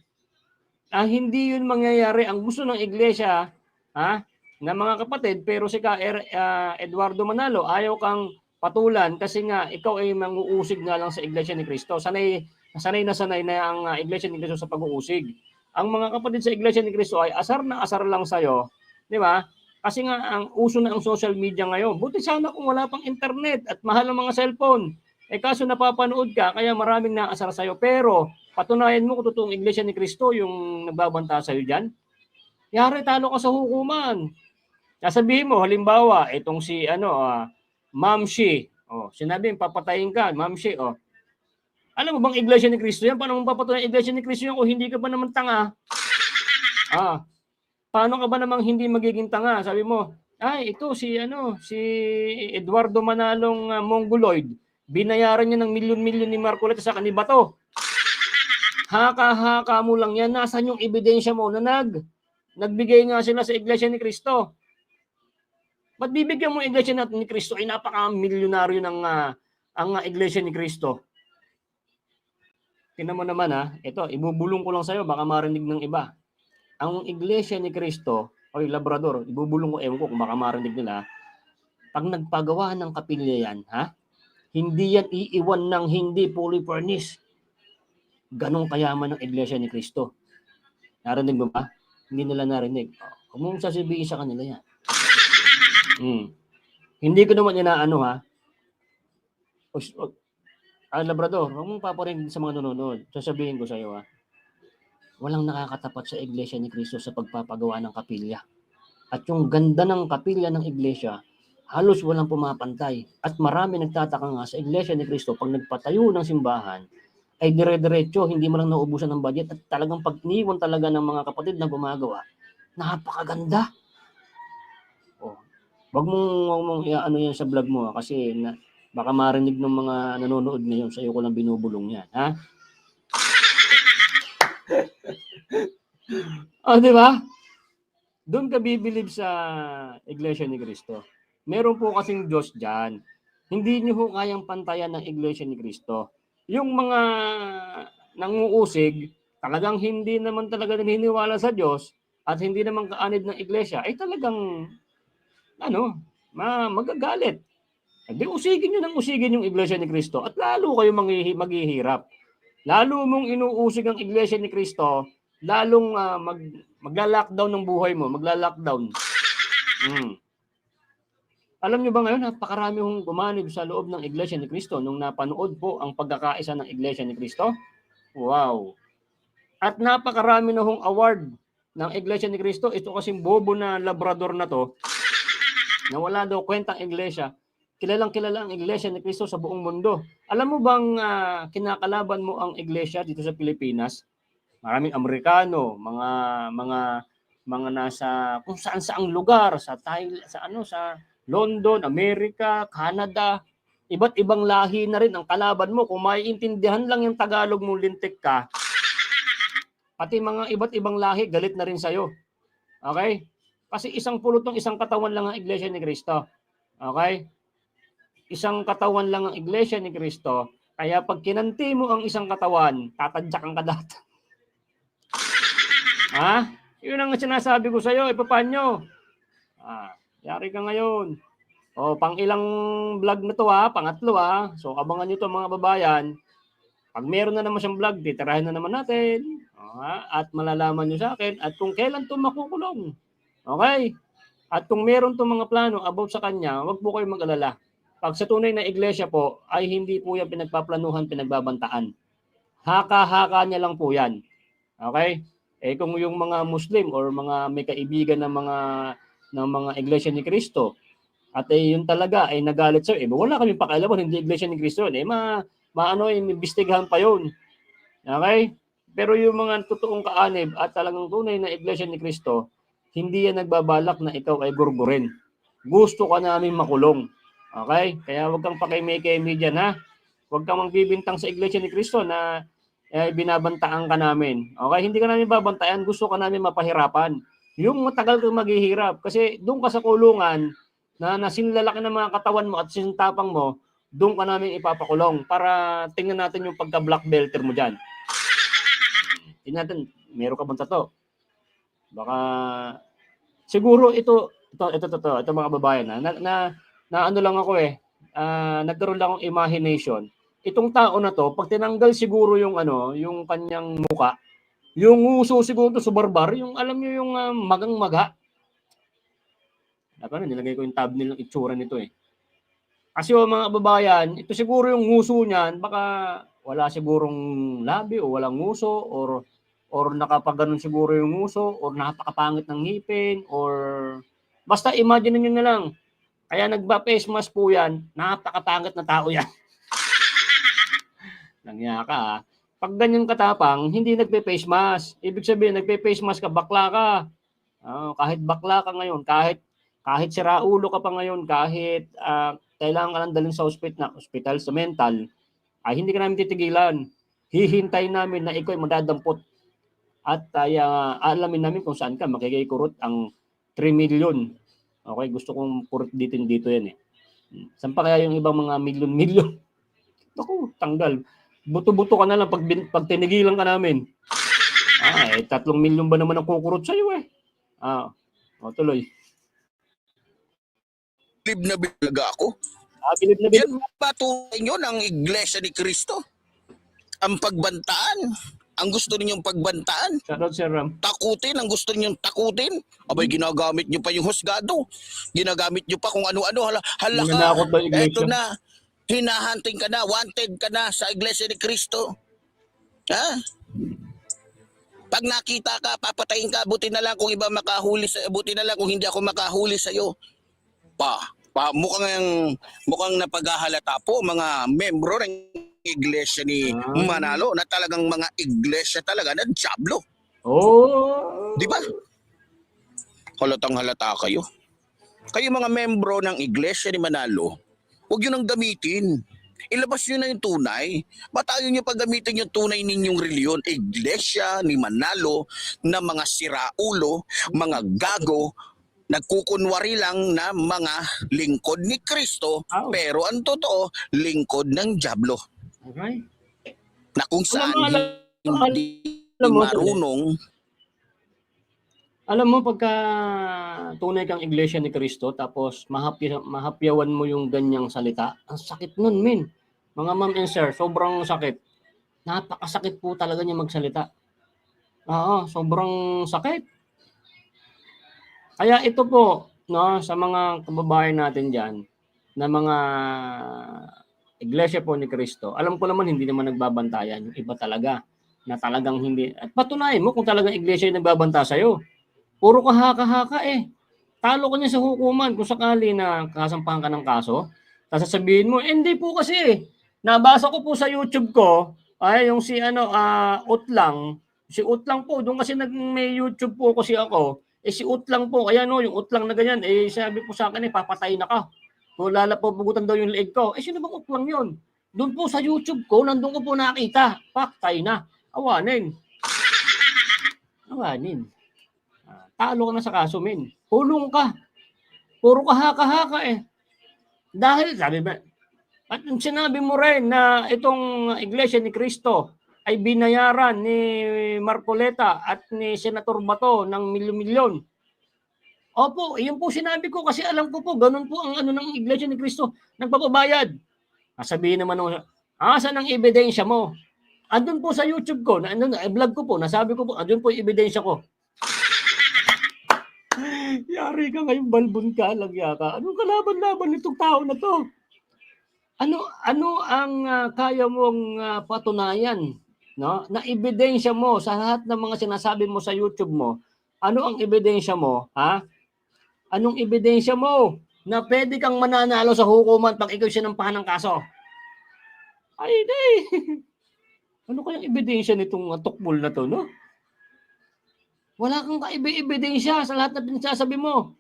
Hindi yun mangyayari. Ang gusto ng iglesia, na mga kapatid, pero si Eduardo Manalo, ayaw kang patulan kasi nga ikaw ay manguusig nga lang sa Iglesia ni Kristo. Sanay na ang Iglesia ni Kristo sa pag-uusig. Ang mga kapatid sa Iglesia ni Kristo ay asar na asar lang sa'yo. Di ba? Kasi nga ang uso na ang social media ngayon. Buti sana kung wala pang internet at mahal ang mga cellphone. Kaso napapanood ka, kaya maraming naasar sa'yo. Pero patunayan mo kung totoong Iglesia ni Kristo yung nagbabanta sa'yo dyan. Yari, talo ka sa hukuman. Sasabihin mo, halimbawa, itong si Ma'am Shi. Sinabi, papatayin ka, Ma'am Shi. Alam mo bang Iglesia ni Kristo yan? Paano mo papatunayan Iglesia ni Kristo yan kung hindi ka ba naman tanga? Paano ka ba namang hindi magiging tanga? Sabi mo, ito si Eduardo Manalong Mongoloid. Binayaran niya ng milyon-milyon ni Marcoleta sa kanibato. Haka-haka mo lang yan. Nasaan yung ebidensya mo na nagbigay nga sila sa Iglesia ni Kristo? Ba't bibigyan mo Iglesia ni Kristo? Ay napaka-milyonaryo ng ang Iglesia ni Kristo. Tingnan mo naman ito, ibubulong ko lang sa'yo, baka marinig ng iba. Ang Iglesia ni Kristo, Labrador, ibubulong ko, ewan ko kung baka marinig nila, pag nagpagawa ng kapilya yan, hindi yan iiwan ng hindi fully furnished. Ganong kayaman ng Iglesia ni Kristo. Narinig mo ba? Hindi nila narinig. Huwag mong sasabihin sa kanila yan. Hindi ko naman inaano Labrador, huwag mong paparinig sa mga nanonood. Sasabihin ko sa iyo walang nakakatapat sa Iglesia ni Kristo sa pagpapagawa ng kapilya. At yung ganda ng kapilya ng Iglesia, halos walang pumapantay. At marami nagtataka nga sa Iglesia ni Kristo pag nagpatayo ng simbahan, ay dire-diretso, hindi mo lang nauubusan ng budget at talagang pag-iniwan talaga ng mga kapatid na gumagawa, napakaganda. Wag mong yan sa vlog mo kasi baka marinig ng mga nanonood ngayon, sa iyo ko lang binubulong yan. Di ba? Doon ka bibilib sa Iglesia ni Kristo. Meron po kasing Diyos dyan. Hindi niyo ho kayang pantayan ng Iglesia ni Cristo. Yung mga nanguusig, talagang hindi naman talaga naniniwala sa Diyos at hindi naman kaanib ng Iglesia, ay talagang magagalit. Hindi usigin nyo ng usigin yung Iglesia ni Cristo at lalo kayo maghihirap. Lalo mong inuusig ang Iglesia ni Cristo, lalong magla-lockdown ng buhay mo, magla-lockdown. Alam nyo ba ngayon, napakarami hong gumanib sa loob ng Iglesia ni Cristo nung napanood po ang pagkakaisa ng Iglesia ni Cristo? Wow! At napakarami na hong award ng Iglesia ni Cristo. Ito kasing bobo na labrador na to, na wala daw kwentang Iglesia. Kilalang kilala ang Iglesia ni Cristo sa buong mundo. Alam mo bang kinakalaban mo ang Iglesia dito sa Pilipinas? Maraming Amerikano, mga nasa kung saan-saang lugar, sa London, Amerika, Canada, iba't ibang lahi na rin ang kalaban mo. Kung maiintindihan lang yung Tagalog mo, lintik ka, pati mga iba't ibang lahi, galit na rin sa'yo. Okay? Kasi isang pulutong, isang katawan lang ang Iglesia ni Cristo. Okay? Isang katawan lang ang Iglesia ni Cristo. Kaya pag kinanti mo ang isang katawan, tatadyak ang kadata. Ha? Yun ang sinasabi ko sa'yo. Paano? Yari ka ngayon. O, pang ilang vlog na to pangatlo So, abangan nyo to mga babayan. Pag meron na naman siyang vlog, titirahin na naman natin. At malalaman nyo sa akin at kung kailan to makukulong. Okay? At kung meron to mga plano about sa kanya, wag po kayo mag-alala. Pag sa tunay na iglesia po, ay hindi po yan pinagpaplanuhan, pinagbabantaan. Haka-haka niya lang po yan. Okay? Kung yung mga Muslim or mga may kaibigan ng mga iglesia ni Cristo, at yun talaga ay nagalit sa'yo, wala kami pakialaman, hindi iglesia ni Cristo yun. Inimbestigahan pa yun. Okay? Pero yung mga totoong kaanib at talagang tunay na iglesia ni Cristo, hindi yan nagbabalak na ikaw ay gurgurin. Gusto ka namin makulong. Okay? Kaya huwag kang pakimeke-keme dyan, ha? Huwag kang magbibintang sa iglesia ni Cristo na binabantaan ka namin. Okay? Hindi ka namin babantayan, gusto ka namin mapahirapan. Yung matagal kang maghihirap kasi doon ka sa kulungan na nasinlalaki ng mga katawan mo at sintapang mo, doon ka namin ipapakulong para tingnan natin yung pagka-black belter mo dyan. Tingnan natin, meron ka bang tato? Baka, siguro ito mga babayan na ano lang ako nagkaroon lang akong imagination. Itong tao na to, pag tinanggal siguro yung kanyang muka, yung uso siguro to sa barbar, yung alam niyo yung magang-maga. Dapat nilagay ko yung thumbnail ng itsura nito Kasi mga babayan, ito siguro yung nguso niyan, baka wala sigurong labi o walang nguso or nakapaganon siguro yung nguso or napakapangit ng ngipin or basta imagine niyo na lang. Kaya nagba-face mask po yan, napakapangit na tao yan. Nangya ka Pag ganyan katapang, hindi nagpe-face mask. Ibig sabihin, nagpe-face mask ka, bakla ka. Kahit bakla ka ngayon, kahit siraulo ka pa ngayon, kahit kailangan ka lang dalhin sa hospital sa mental, ay hindi ka namin titigilan. Hihintayin namin na ikaw ay madadampot. At alamin namin kung saan ka makikikurot ang 3 million. Okay, gusto kong kurot dito yan Saan pa kaya yung ibang mga milyon? Naku, tanggal. Buto-buto ka na lang pag tinigilan ka namin. 3 milyon ba naman ang kukurot sa'yo tuloy. Bilib na bilaga ako. Bilib na bilib. Yan ba tunay nyo ng Iglesia ni Cristo? Ang pagbantaan. Ang gusto ninyong pagbantaan. Shoutout, Sir Ram. Takutin, ang gusto ninyong takutin. Abay, ginagamit nyo pa yung husgado. Ginagamit nyo pa kung ano-ano. Hala ka, eto na. Hinahanting ka na, wanted ka na sa Iglesia ni Cristo. Pag nakita ka, papatayin ka, buti na lang kung iba makahuli sa, buti na lang kung hindi ako makahuli sa iyo. Mukhang napaghahalata po mga membro ng Iglesia ni Manalo na talagang mga iglesia talaga na diablo. Di ba? Halatang halata kayo. Kayo mga membro ng Iglesia ni Manalo, huwag yun ang gamitin. Ilabas nyo na yung tunay. Batayo nyo paggamitin yung tunay ninyong reliyon. Iglesia ni Manalo na mga siraulo, mga gago, nagkukunwari lang na mga lingkod ni Kristo, Ouch. pero ang totoo, lingkod ng dyablo. Okay. Na kung saan Alam hindi mo, marunong. Alam mo, pagka tunay kang iglesia ni Kristo, tapos mahapyawan mo yung ganyang salita, ang sakit nun, min. Mga ma'am and sir, sobrang sakit. Napakasakit po talaga niya magsalita. Oo, sobrang sakit. Kaya ito po, no, sa mga kababayan natin dyan, na mga iglesia po ni Kristo, alam ko naman hindi naman nagbabantayan. Yung iba talaga, na talagang hindi. At patunayan mo kung talagang iglesia yung nagbabanta sa'yo. Puro ka haka-haka eh. Talo ka niya sa hukuman kung sakali na kasampahan ka ng kaso. Tapos sasabihin mo, hindi po kasi. Nabasa ko po sa YouTube ko, ay yung si Utlang. Si Utlang po, doon kasi may YouTube po kasi ako. Si Utlang po, kaya no, yung Utlang na ganyan, sabi po sa akin, papatay na ka. Kung lalapabugutan daw yung leeg ko. Sino bang Utlang yun? Doon po sa YouTube ko, nandun ko po nakita. Patay na. Awanin. Talo ka na sa kaso, min. Hulong ka. Puro ka haka-haka eh. Dahil, sabi ba, at sinabi mo rin na itong Iglesia ni Cristo ay binayaran ni Marcoleta at ni Senator Bato ng milyon-milyon. Opo, yun po sinabi ko kasi alam ko po, ganun po ang ng Iglesia ni Cristo, nagpapabayad. Sabihin naman nung, asan ang ebidensya mo? Andun po sa YouTube ko, vlog ko po, nasabi ko po, andun po yung ebidensya ko. Yari ka ngayon, balbon ka, lagya ka. Anong kalaban-laban nitong tao na to? Ano ang kaya mong patunayan, no? Na ebidensya mo sa lahat ng mga sinasabi mo sa YouTube mo? Ano ang ebidensya mo, ha? Anong ebidensya mo na pwede kang mananalo sa hukuman pag ikaw sinampahan ng kaso? Ay, hindi. Ano kayang ebidensya nitong tukmol na to, no? Wala kang ebidensya sa lahat na pinasasabi mo.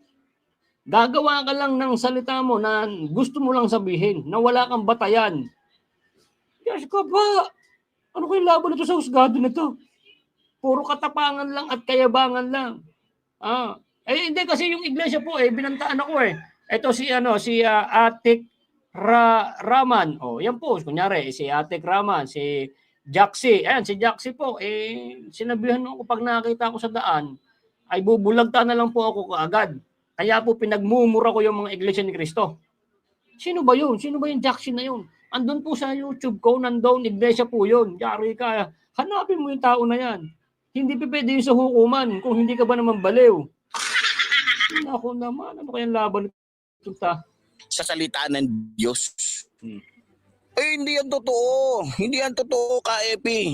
Gagawa ka lang ng salita mo na gusto mo lang sabihin, na wala kang batayan. Yes ka ba? Ano kayong laban nito sa husgado nito? Puro katapangan lang at kayabangan lang. Hindi kasi yung iglesia po binantaan ako eh. Ito si Atik Raman. Yan po, kunyari si Atik Raman, si Jaxi. Ayan, si Jaxi po sinabihan ko pag nakita ko sa daan ay bubulagta na lang po ako kaagad. Kaya po pinagmumura ko yung mga iglesia ni Cristo. Sino ba yun? Sino ba yung Jackson na yun? Andun po sa YouTube ko, nandun, iglesia po yun. Yari ka, hanapin mo yung tao na yan. Hindi pa pwede yun sa hukuman kung hindi ka ba naman baliw. Ako naman, ano kayang laban ito Sa salita ng Diyos. Hindi yan totoo. Hindi yan totoo, Ka-Epi.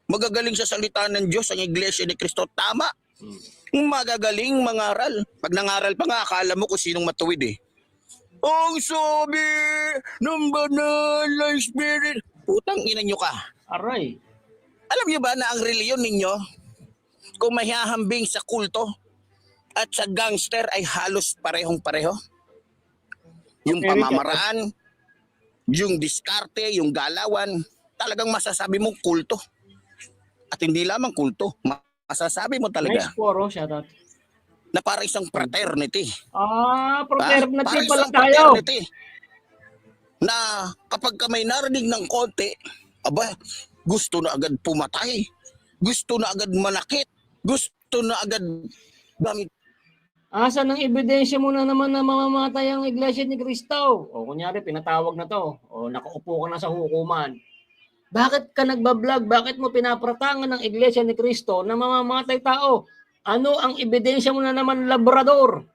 Magagaling sa salita ng Diyos ang iglesia ni Cristo. Tama. Magagaling mangaral. Pag nangaral pa nga, akala mo kung sinong matuwid eh. Ang sabi ng banal na spirit. Putang ina nyo ka. Aray. Alam nyo ba na ang reliyon ninyo, kung mahihambing sa kulto at sa gangster ay halos parehong-pareho? Yung pamamaraan, yung diskarte, yung galawan, talagang masasabi mong kulto. At hindi lamang kulto, masasabi mo talaga. Nice poro, shout out. Na para isang fraternity. Fraternity Para pala isang tayo. fraternity. Na kapag ka may narinig ng konti, aba, gusto na agad pumatay. Gusto na agad manakit. Gusto na agad gamit. Asan ang ebidensya mo na naman na mamamatay ang iglesia ni Cristo? Kunyari, pinatawag na to. Nakaupo ka na sa hukuman. Bakit ka nagbablog? Bakit mo pinapratangan ng iglesia ni Cristo na mamamatay tao? Ano ang ebidensya mo na naman, labrador?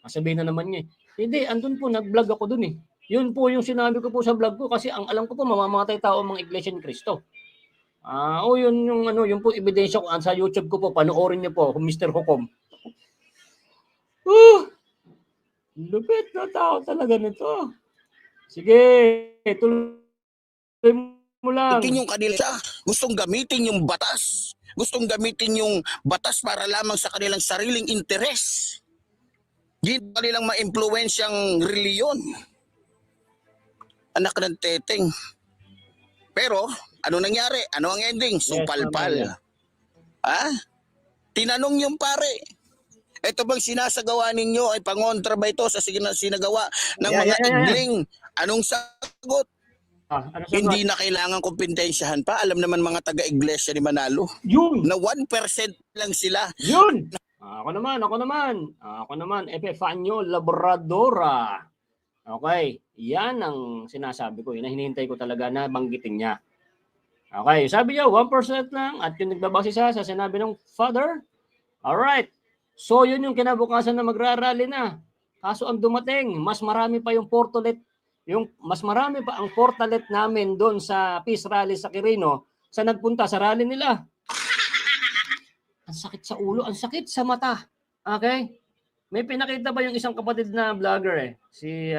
Sabihin na naman niya, hindi, andun po, nag-vlog ako dun eh. Yun po yung sinabi ko po sa vlog ko kasi ang alam ko po, mamamatay tao ang mga iglesia ni Cristo. Yun po ebidensya ko sa YouTube ko po, panoorin niyo po, Mr. Hukom. Lupit na tao talaga nito. Sige, tuloy mo lang. Yung kanila, gustong gamitin yung batas. Gustong gamitin yung batas para lamang sa kanilang sariling interes. Hindi kanilang ma-impluensyang reliyon. Anak ng teteng. Pero, ano nangyari? Ano ang ending? Sumpalpal. Tinanong yung pare, Ito bang sinasagawa ninyo ay pangontra ba ito sa sinagawa ng Yeah, mga yeah, yeah, yeah. igling? Anong sagot? Ano sagot? Hindi na kailangan kumpintensyahan pa. Alam naman mga taga-iglesia ni Manalo Yun! na 1% lang sila. Yun! Ako naman, Epifanio Labradora. Okay, yan ang sinasabi ko. Yan ang hinihintay ko talaga na banggitin niya. Okay, sabi niya 1% lang at yung nagbabase sa sinabi ng father. Alright, so yun yung kinabukasan na magrarally na. Kaso ang dumating, mas marami pa yung portalet, mas marami pa ang portalet namin doon sa peace rally sa Quirino sa nagpunta sa rally nila. Ang sakit sa ulo, ang sakit sa mata. Okay? May pinakita ba yung isang kapatid na vlogger eh? Si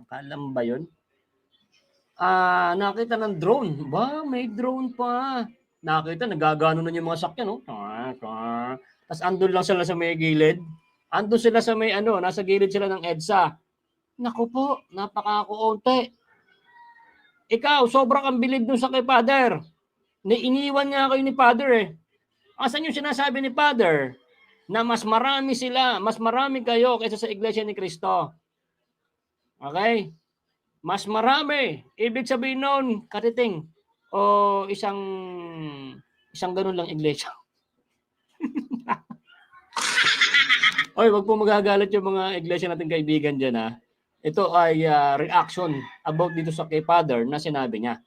Kalam ba yun? Nakita ng drone. Ba, may drone pa. Nakita, nagagano na yung mga sakyan, no? Tapos andun lang sila sa may gilid. Andun sila sa may nasa gilid sila ng EDSA. Naku po, napakakuunti. Ikaw, sobrang kang bilib dun sa kay Father. Iniwan niya kayo ni Father eh. Asan yung sinasabi ni Father na mas marami kayo kaysa sa Iglesia ni Cristo? Okay? Mas marami. Ibig sabihin nun, katiting, o isang ganun lang iglesia. Oy, wag po magagalit yung mga iglesia nating kaibigan dyan ha. Ito ay reaction about dito sa kay Father na sinabi niya.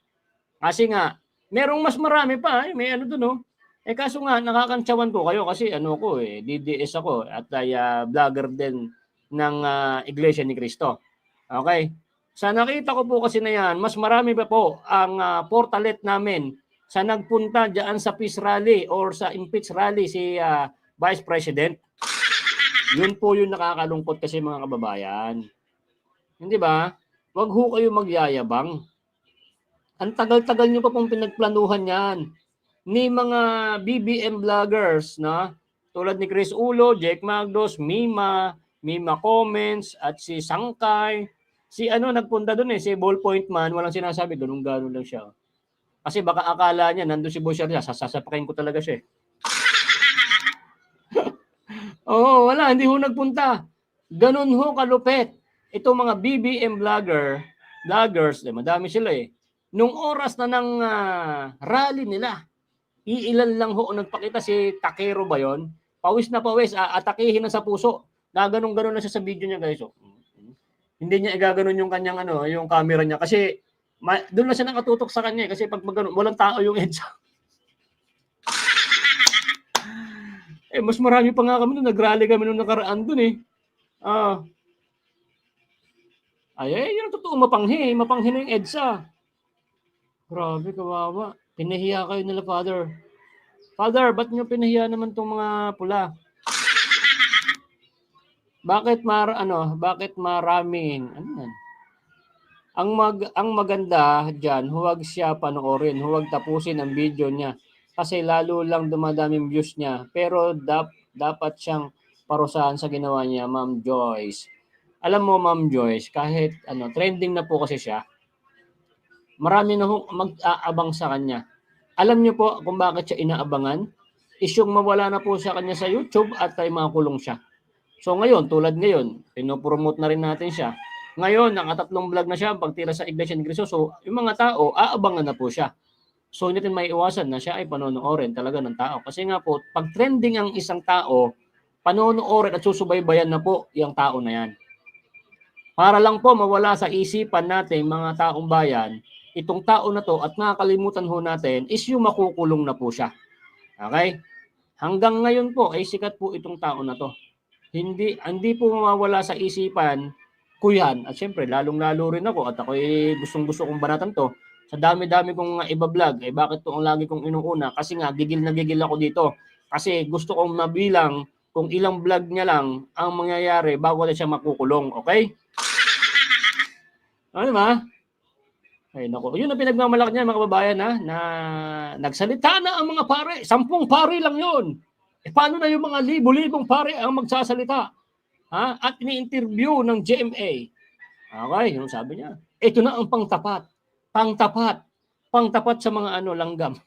Kasi nga, merong mas marami pa. May doon, no? Kaso nga, nakakantsawan ko kayo kasi DDS ako at ay vlogger din ng Iglesia ni Cristo. Okay? Sa nakita ko po kasi na yan, mas marami pa po ang portalet namin sa nagpunta dyan sa peace rally or sa impeach rally si Vice President. Yun po yung nakakalungkot kasi mga kababayan. Hindi ba? Wag ho kayo magyayabang. Ang tagal-tagal nyo pa pong pinagplanuhan yan. Ni mga BBM vloggers, na tulad ni Chris Ulo, Jake Magdos, Mima Comments, at si Sangkay. Si nagpunta doon si Ballpoint Man, walang sinasabi, ganun-ganun lang siya. Kasi baka akala niya, nandun si Boy Shardia, sasapakin ko talaga siya. Oo, wala, hindi ho nagpunta. Ganun ho kalupit. Itong mga BBM vloggers, madami sila eh. Nung oras na ng rally nila, iilan lang ho nagpakita si Takero ba yon? Pawis na pawis, atakihin na sa puso. Ganun-ganun na siya sa video niya, guys. Hindi niya igaganon yung kanyang yung camera niya kasi doon na siya nakatutok sa kanya kasi pag magano walang tao yung EDSA. Mas marami pa nga kami nung nag-rally kami nung nakaraan doon eh. Yun ang totoo, mapanghi na yung EDSA. Grabe, kawawa. Pinahiya kayo nila, Father. Father, ba't nyo pinahiya naman tong mga pula? Bakit maraming ang maganda diyan, huwag siya panoorin, huwag tapusin ang video niya kasi lalo lang dumadaming views niya. Pero dapat siyang parusahan sa ginawa niya, Ma'am Joyce. Alam mo, Ma'am Joyce, kahit trending na po kasi siya, marami na mag-aabang sa kanya. Alam niyo po kung bakit siya inaabangan? Is yung mawala na po sa kanya sa YouTube at ay makulong siya. So ngayon, tulad ngayon, pinopromote na rin natin siya. Ngayon, nakatatlong vlog na siya pagtira sa Iglesia ni Cristo. So yung mga tao, aabangan na po siya. So hindi natin maiiwasan na siya ay panonoorin talaga ng tao. Kasi nga po, pag trending ang isang tao, panonoorin at susubaybayan na po yung tao na yan. Para lang po mawala sa isipan natin mga taong bayan, itong tao na to at nakakalimutan ho natin is yung makukulong na po siya. Okay? Hanggang ngayon po ay sikat po itong tao na to. Hindi po mawawala sa isipan ko yan. At syempre, lalong-lalo rin ako at ako gustong-gusto kong banatan to. Sa dami-dami kong iba-vlog, bakit to ang lagi kong inuuna? Kasi nga, gigil na gigil ako dito. Kasi gusto kong mabilang kung ilang vlog niya lang ang mangyayari bago na siya makukulong. Okay? Ano ba? Ay, naku. Yun ang pinagmamalaki niya, mga kababayan, na nagsalita na ang mga pare. 10 pare lang yun. Paano na yung mga libo-libong pare ang magsasalita? At ini-interview ng GMA. Okay, yung sabi niya. Ito na ang pangtapat. Pangtapat sa mga langgam.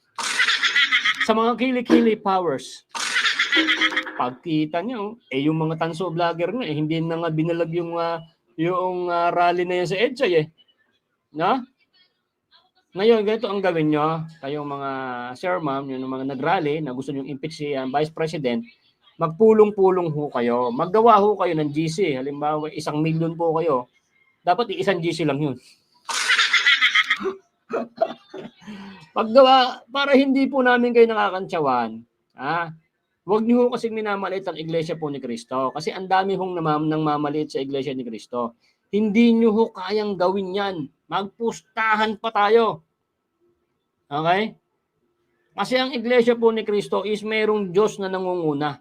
Sa mga kili-kili powers. Pagkita niyo, yung mga tanso vlogger nga, hindi na nga binalag yung rally na yan sa EDSA eh. Na? Ngayon, ganito ang gawin nyo, kayong mga sir, ma'am, yung mga nag-rally na gusto nyo impeach si Vice President, magpulong-pulong ho kayo. Maggawa ho kayo ng GC. Halimbawa, 1 milyon po kayo. Dapat isang GC lang yun. Paggawa, para hindi po namin kayo nakakantsawan, huwag niyo ho kasing minamaliit ang Iglesia po ni Cristo. Kasi ang dami hong nang mamaliit sa Iglesia ni Cristo. Hindi niyo ho kayang gawin yan. Magpustahan pa tayo. Okay? Kasi ang Iglesia po ni Cristo is mayroong Diyos na nangunguna.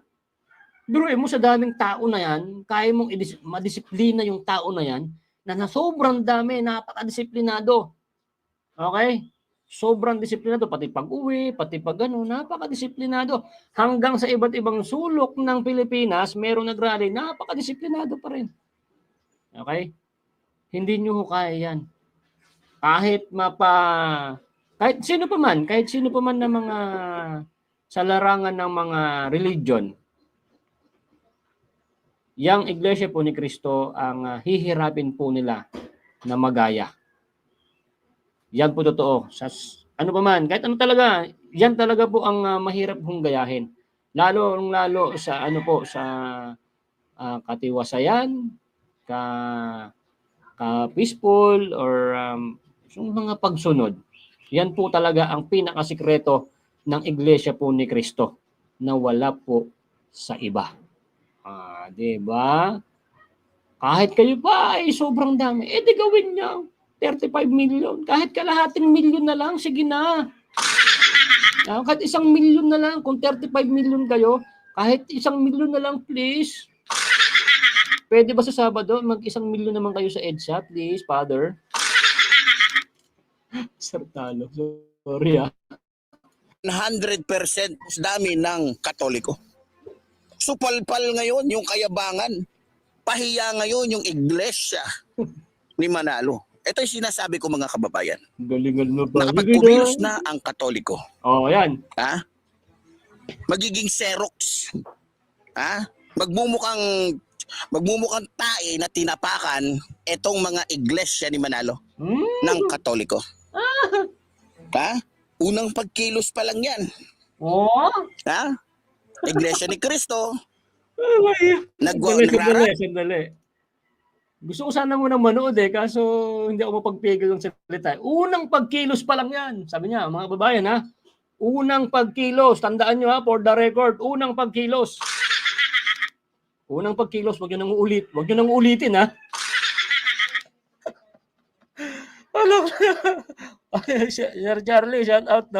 Biruin mo sa daming tao na yan, kaya mong madisiplina yung tao na yan, na sobrang dami, napakadisiplinado. Okay? Sobrang disiplinado, pati pag-uwi, pati pag napakadisiplinado. Hanggang sa iba't ibang sulok ng Pilipinas, meron nagrally, napakadisiplinado pa rin. Okay? Hindi nyo kaya yan. Kahit sino pa man na mga sa larangan ng mga religion, yang Iglesia po ni Cristo ang hihirapin po nila na magaya. Yan po totoo. Ano pa man, kahit ano talaga, yan talaga po ang mahirap hong gayahin. Lalo sa sa katiwasayan, peaceful or yung mga pagsunod. Yan po talaga ang pinakasikreto ng Iglesia po ni Cristo na wala po sa iba. Di ba? Kahit kayo pa ay sobrang dami, di gawin niyo 35 million. Kahit kalahating milyon na lang, sige na. Kahit 1 milyon na lang, kung 35 million kayo, kahit 1 milyon na lang, please. Pwede ba sa Sabado, mag 1 milyon naman kayo sa EDSA, please, Father? Sartalo. Sorry 100% dami ng Katoliko. Supalpal ngayon yung kayabangan. Pahiya ngayon yung Iglesia ni Manalo. Ito yung sinasabi ko mga kababayan. Galingan mo pa. Nakapagkumilos na ang Katoliko. Yan. Magiging Xerox. Magmumukhang tae na tinapakan itong mga Iglesia ni Manalo ng Katoliko. Unang pagkilos pa lang yan. Iglesia ni Cristo. Sandali. Gusto ko sana muna manood kaso hindi ako mapagpigil ng salita. Unang pagkilos pa lang yan. Sabi niya, mga babayan unang pagkilos. Tandaan nyo for the record, unang pagkilos. Unang pagkilos, huwag nyo nang uulitin Sir Charlie, shout out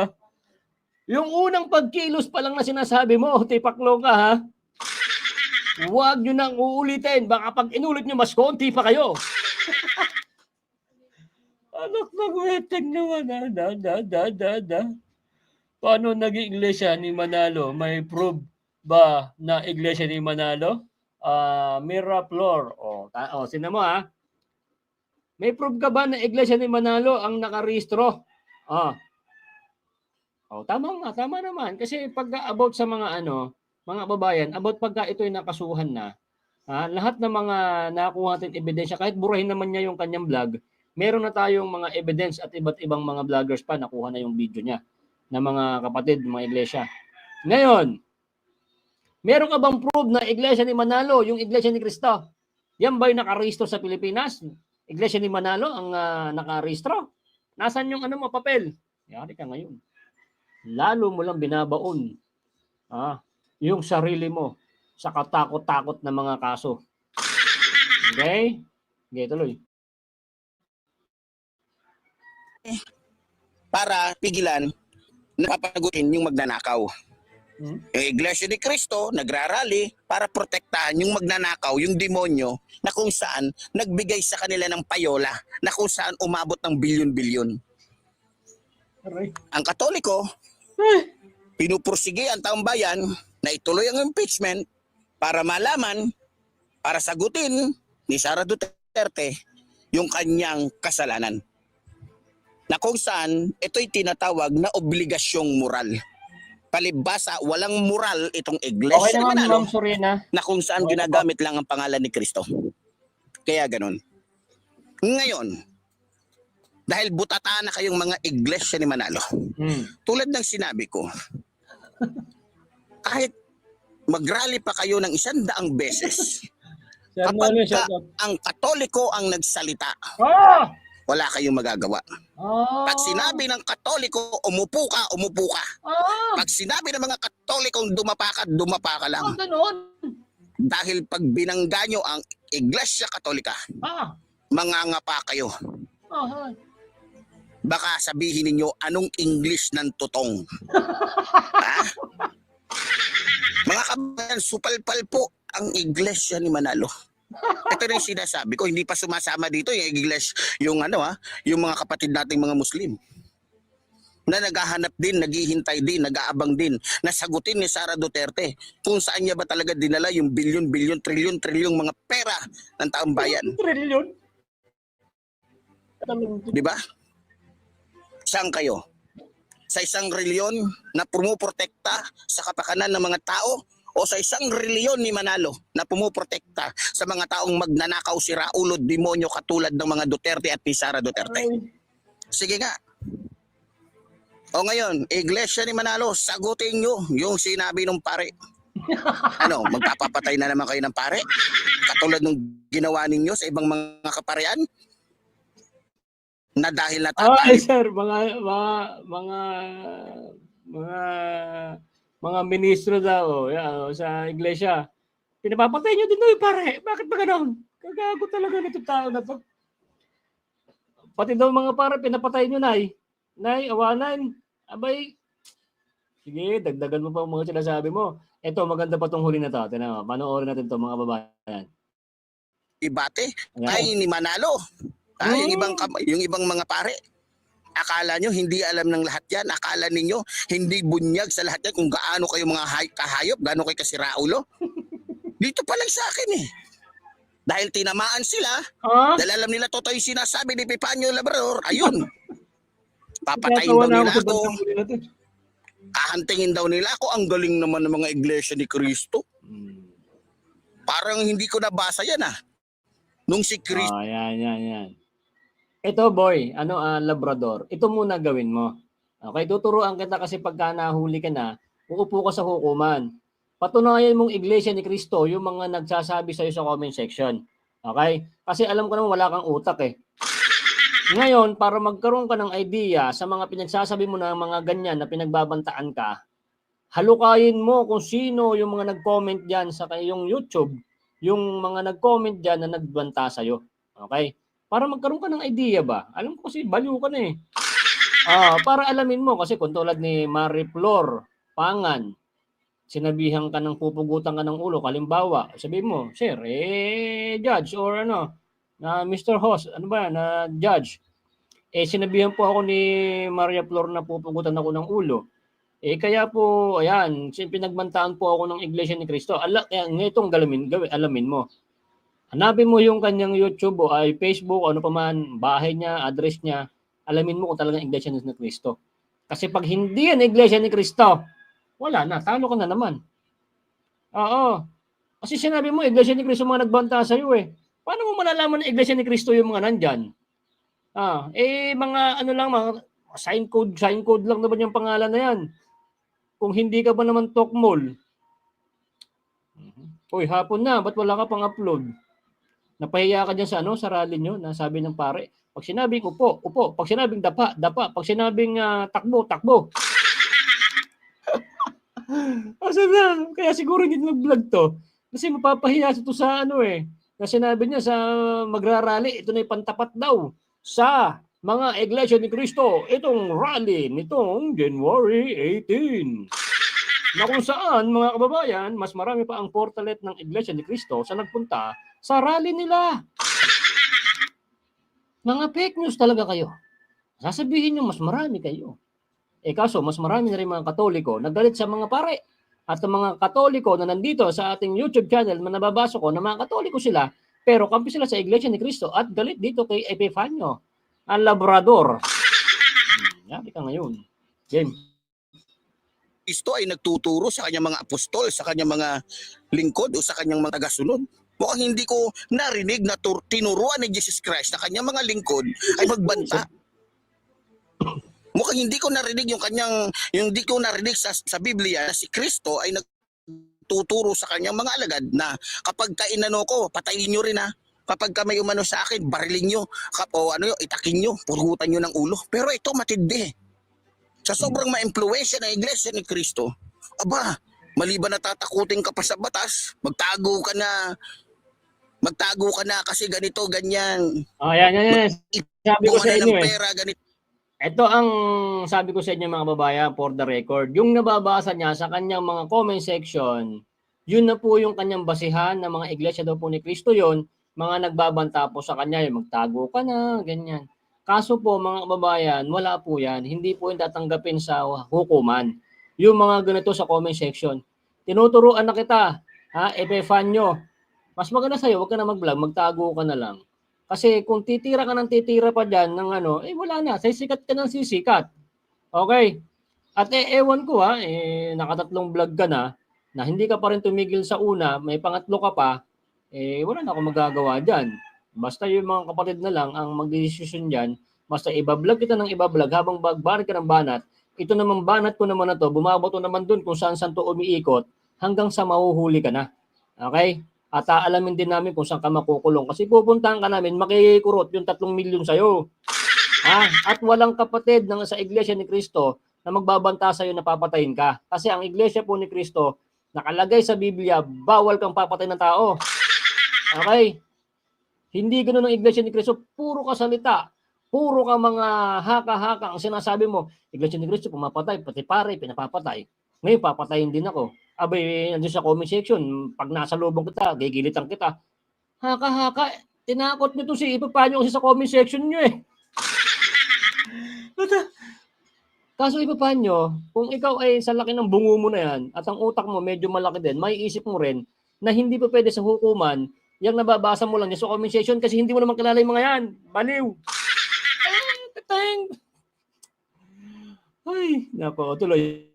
Yung unang pagkilos pa lang na sinasabi mo, tipaklo ka Huwag nyo nang uulitin. Baka pag inulit nyo, mas konti pa kayo. Anak ng weteng naman. Paano naging Iglesia ni Manalo? May proof ba na Iglesia ni Manalo? Miraflor. Sino mo May proof ka ba na Iglesia ni Manalo ang nakarehistro? Tama naman. Kasi pag about sa mga mga babayan, about pagka ito'y nakasuhan na, lahat ng mga nakuha natin ebidensya, kahit burahin naman niya yung kanyang vlog, meron na tayong mga evidence at iba't ibang mga vloggers pa nakuha na yung video niya na mga kapatid, mga iglesia. Ngayon, meron ka bang proof na Iglesia ni Manalo, yung Iglesia ni Cristo? Yan ba'y nakarehistro sa Pilipinas? Iglesia ni Manalo ang nakarehistro? Nasaan yung papel? Yari ka ngayon. Lalo mo lang binabaon. Yung sarili mo sa katakot-takot na mga kaso. Okay? Okay, tuloy. Para pigilan na papanagutin yung magnanakaw. Yung Iglesia ni Cristo nagrarally para protektahan yung magnanakaw, yung demonyo na kung saan nagbigay sa kanila ng payola na kung saan umabot ng bilyon-bilyon. Ang Katoliko, pinupursige ang taong bayan na ituloy ang impeachment para malaman, para sagutin ni Sara Duterte yung kanyang kasalanan. Na kung saan ito'y tinatawag na obligasyong moral. palibasa, walang moral itong Okay iglesia ni naman, Manalo Ma'am Sorina. na kung saan Okay ginagamit lang ang pangalan ni Kristo. Kaya ganun. Ngayon, dahil butata na kayong mga iglesia ni Manalo, tulad ng sinabi ko, kahit mag-rally pa kayo ng 100 beses, Sir kapag Nolo, ka shout out. ang Katoliko ang nagsalita, Ah! wala kayong magagawa. Ah! Pag sinabi ng Katoliko, umupo ka, umupo ka. Ah! Pag sinabi ng mga Katolikong dumapa ka lang. Ganon. Dahil pag binangga nyo ang Iglesia Katolika, Ah! mangangapa kayo. Ah! Baka sabihin ninyo, anong English ng tutong? Ha? Mga kabayan, supalpal po ang Iglesia ni Manalo. Ito na yung sinasabi ko, hindi pa sumasama dito yung Iglesia, yung yung mga kapatid nating mga Muslim na naghahanap din, naghihintay din, nag-aabang din, nasagutin ni Sara Duterte kung saan niya ba talaga dinala yung bilyon, trilyon mga pera ng taong bayan. Trilyon? Di ba? Saan kayo? Sa isang reliyon na pumuprotekta sa kapakanan ng mga tao o sa isang reliyon ni Manalo na pumuprotekta sa mga taong magnanakaw, siraulo, demonyo katulad ng mga Duterte at ni Sara Duterte? Sige nga. O ngayon, Iglesia ni Manalo, sagutin nyo yung sinabi ng pare. Ano, magpapapatay na naman kayo ng pare? Katulad ng ginawa ninyo sa ibang mga kaparean? Na dahil Ay, natatay. sir, mga ministro daw sa iglesia. Pinapapatay nyo din daw yung pare. Bakit ba ganoon? Kagago talaga nito tao na to. Pati daw mga pare, pinapatay nyo, Nay. Nay, awanan. Abay. Sige, dagdagan mo pa ang mga sinasabi mo. Ito, maganda pa tong huli na to. Tinan mo, panoorin natin to mga babayan. Ibate Ayan. ay ni Manalo. Yung ibang mga pare. Akala nyo hindi alam ng lahat yan. Akala ninyo hindi bunyag sa lahat yan kung gaano kayo mga kahayop, gaano kayo kasiraulo. Dito pa lang sa akin eh. Dahil tinamaan sila, dahil alam nila totoo yung sinasabi ni Epifanio Labrador, ayun. Papatayin daw nila ako. Kahantingin daw nila ako. Ang galing naman ng mga iglesia ni Cristo. Parang hindi ko nabasa yan nung si Cristo. Yan. Ito boy, Labrador, ito muna gawin mo. Okay, tuturuan kita kasi pagka nahuli ka na, uupo ka sa hukuman. Patunayan mong iglesia ni Cristo yung mga nagsasabi sa'yo sa comment section. Okay? Kasi alam ko naman wala kang utak eh. Ngayon, para magkaroon ka ng idea sa mga pinagsasabi mo ng mga ganyan na pinagbabantaan ka, halukayin mo kung sino yung mga nag-comment dyan sa iyong YouTube, yung mga nag-comment dyan na nagbanta sa'yo. Okay? Para magkaroon ka ng idea ba? Alam ko kasi baliw ka na eh. Para alamin mo kasi kung tulad ni Marie Flor Pangan, sinabihan ka ng pupugutan ka ng ulo, kalimbawa, sabihin mo, sir, judge or na Mr. Host, na judge, sinabihan po ako ni Maria Flor na pupugutan ako ng ulo. Kaya po, ayan, pinagbantaan po ako ng Iglesia ni Cristo. Itong alamin mo. Hanapin mo yung kanyang YouTube o ay Facebook, ano pa man, bahay niya, address niya, alamin mo kung talagang Iglesia ni Cristo. Kasi pag hindi yan Iglesia ni Cristo, wala na, talo ka na naman. Oo. Kasi sinabi mo, Iglesia ni Cristo mga nagbanta sa iyo eh. Paano mo malalaman na Iglesia ni Cristo yung mga nandyan? Mga mga sign code lang naman yung pangalan na yan. Kung hindi ka ba naman Tokmol. Uy, hapon na, ba't wala ka pang upload? Napahiya ka dyan sa rally nyo, na sabi ng pare, pag sinabing upo, upo, pag sinabing dapa, dapa, pag sinabing takbo, takbo. Kaya siguro hindi nag-vlog to. Kasi mapapahiya ito sa na sinabi niya sa magrarally, ito na yung pantapat daw sa mga Iglesia ni Cristo, itong rally nitong January 18. Na kung saan, mga kababayan, mas marami pa ang portalet ng Iglesia ni Cristo sa nagpunta sa rally nila. Mga fake news talaga kayo. Sasabihin nyo, mas marami kayo. Kaso, mas marami na rin mga Katoliko nagalit sa mga pare. At ang mga Katoliko na nandito sa ating YouTube channel na nababasa ko na mga Katoliko sila, pero kampi sila sa Iglesia ni Cristo at galit dito kay Epifanio, ang Labrador. Yabi ka ngayon. Game. Kristo ay nagtuturo sa kanyang mga apostol, sa kanyang mga lingkod o sa kanyang mga tagasunod. Mukhang hindi ko narinig na tinuruan ni Jesus Christ na kanyang mga lingkod ay magbanta. Mukhang hindi ko narinig yung hindi ko narinig sa Biblia na si Kristo ay nagtuturo sa kanyang mga alagad na kapag kainano ko, patayin nyo rin ha. Kapag ka may umano sa akin, barilin nyo, o itakin nyo, purugutan nyo ng ulo. Pero ito matindi. Sa sobrang ma-impluwensya ng Iglesia ni Kristo, aba, maliban na tatakutin ka pa sa batas, magtago ka na kasi ganito, ganyan. Yan. Sabi ko sa inyo ng pera, ganito. Ito ang sabi ko sa inyo mga babayan, for the record. Yung nababasa niya sa kanyang mga comment section, yun na po yung kanyang basihan ng mga iglesia daw po ni Kristo yon, mga nagbabanta po sa kanya, yung magtago ka na, ganyan. Kaso po mga kababayan, wala po yan. Hindi po yung tatanggapin sa hukuman. Yung mga ganito sa comment section. Tinuturuan na kita, Epifanio. Mas maganda sa'yo, huwag ka na mag-vlog, magtago ka na lang. Kasi kung titira ka ng titira pa dyan ng wala na. Sisikat ka ng sisikat. Okay? At ewan ko nakatatlong vlog ka na hindi ka pa rin tumigil sa una, may pangatlo ka pa, wala na akong magagawa dyan. Basta yung mga kapatid na lang ang mag-decision dyan, basta ibablog kita ng ibablog habang bagbarik ka ng banat, ito naman banat ko naman na to, bumabato naman dun kung saan to umiikot hanggang sa mahuhuli ka na. Okay? At aalamin din namin kung saan ka makukulong. Kasi pupuntahan ka namin, makikurot yung 3 milyon sa'yo. At walang kapatid sa Iglesia ni Kristo na magbabanta sa'yo na papatayin ka. Kasi ang Iglesia po ni Kristo, nakalagay sa Biblia, bawal kang papatayin ng tao. Okay? Hindi ganoon ang Iglesia ni Kristo. Puro ka salita. Puro ka mga haka-haka. Ang sinasabi mo, Iglesia ni Kristo, pumapatay, pati pare, pinapapatay. Ngayon, papatayin din ako. Abay, nandiyan sa comment section, pag nasa lubong kita, gigilitan kita. Haka-haka, tinakot nyo to si Epifanio kasi sa comment section nyo Kaso Epifanio, kung ikaw ay sa laki ng bungo mo na yan, at ang utak mo medyo malaki din, may isip mo rin na hindi pa pwede sa hukuman, yung nababasa mo lang sa comment section kasi hindi mo naman kilala yung mga yan. Baliw! Ay, nako, tuloy.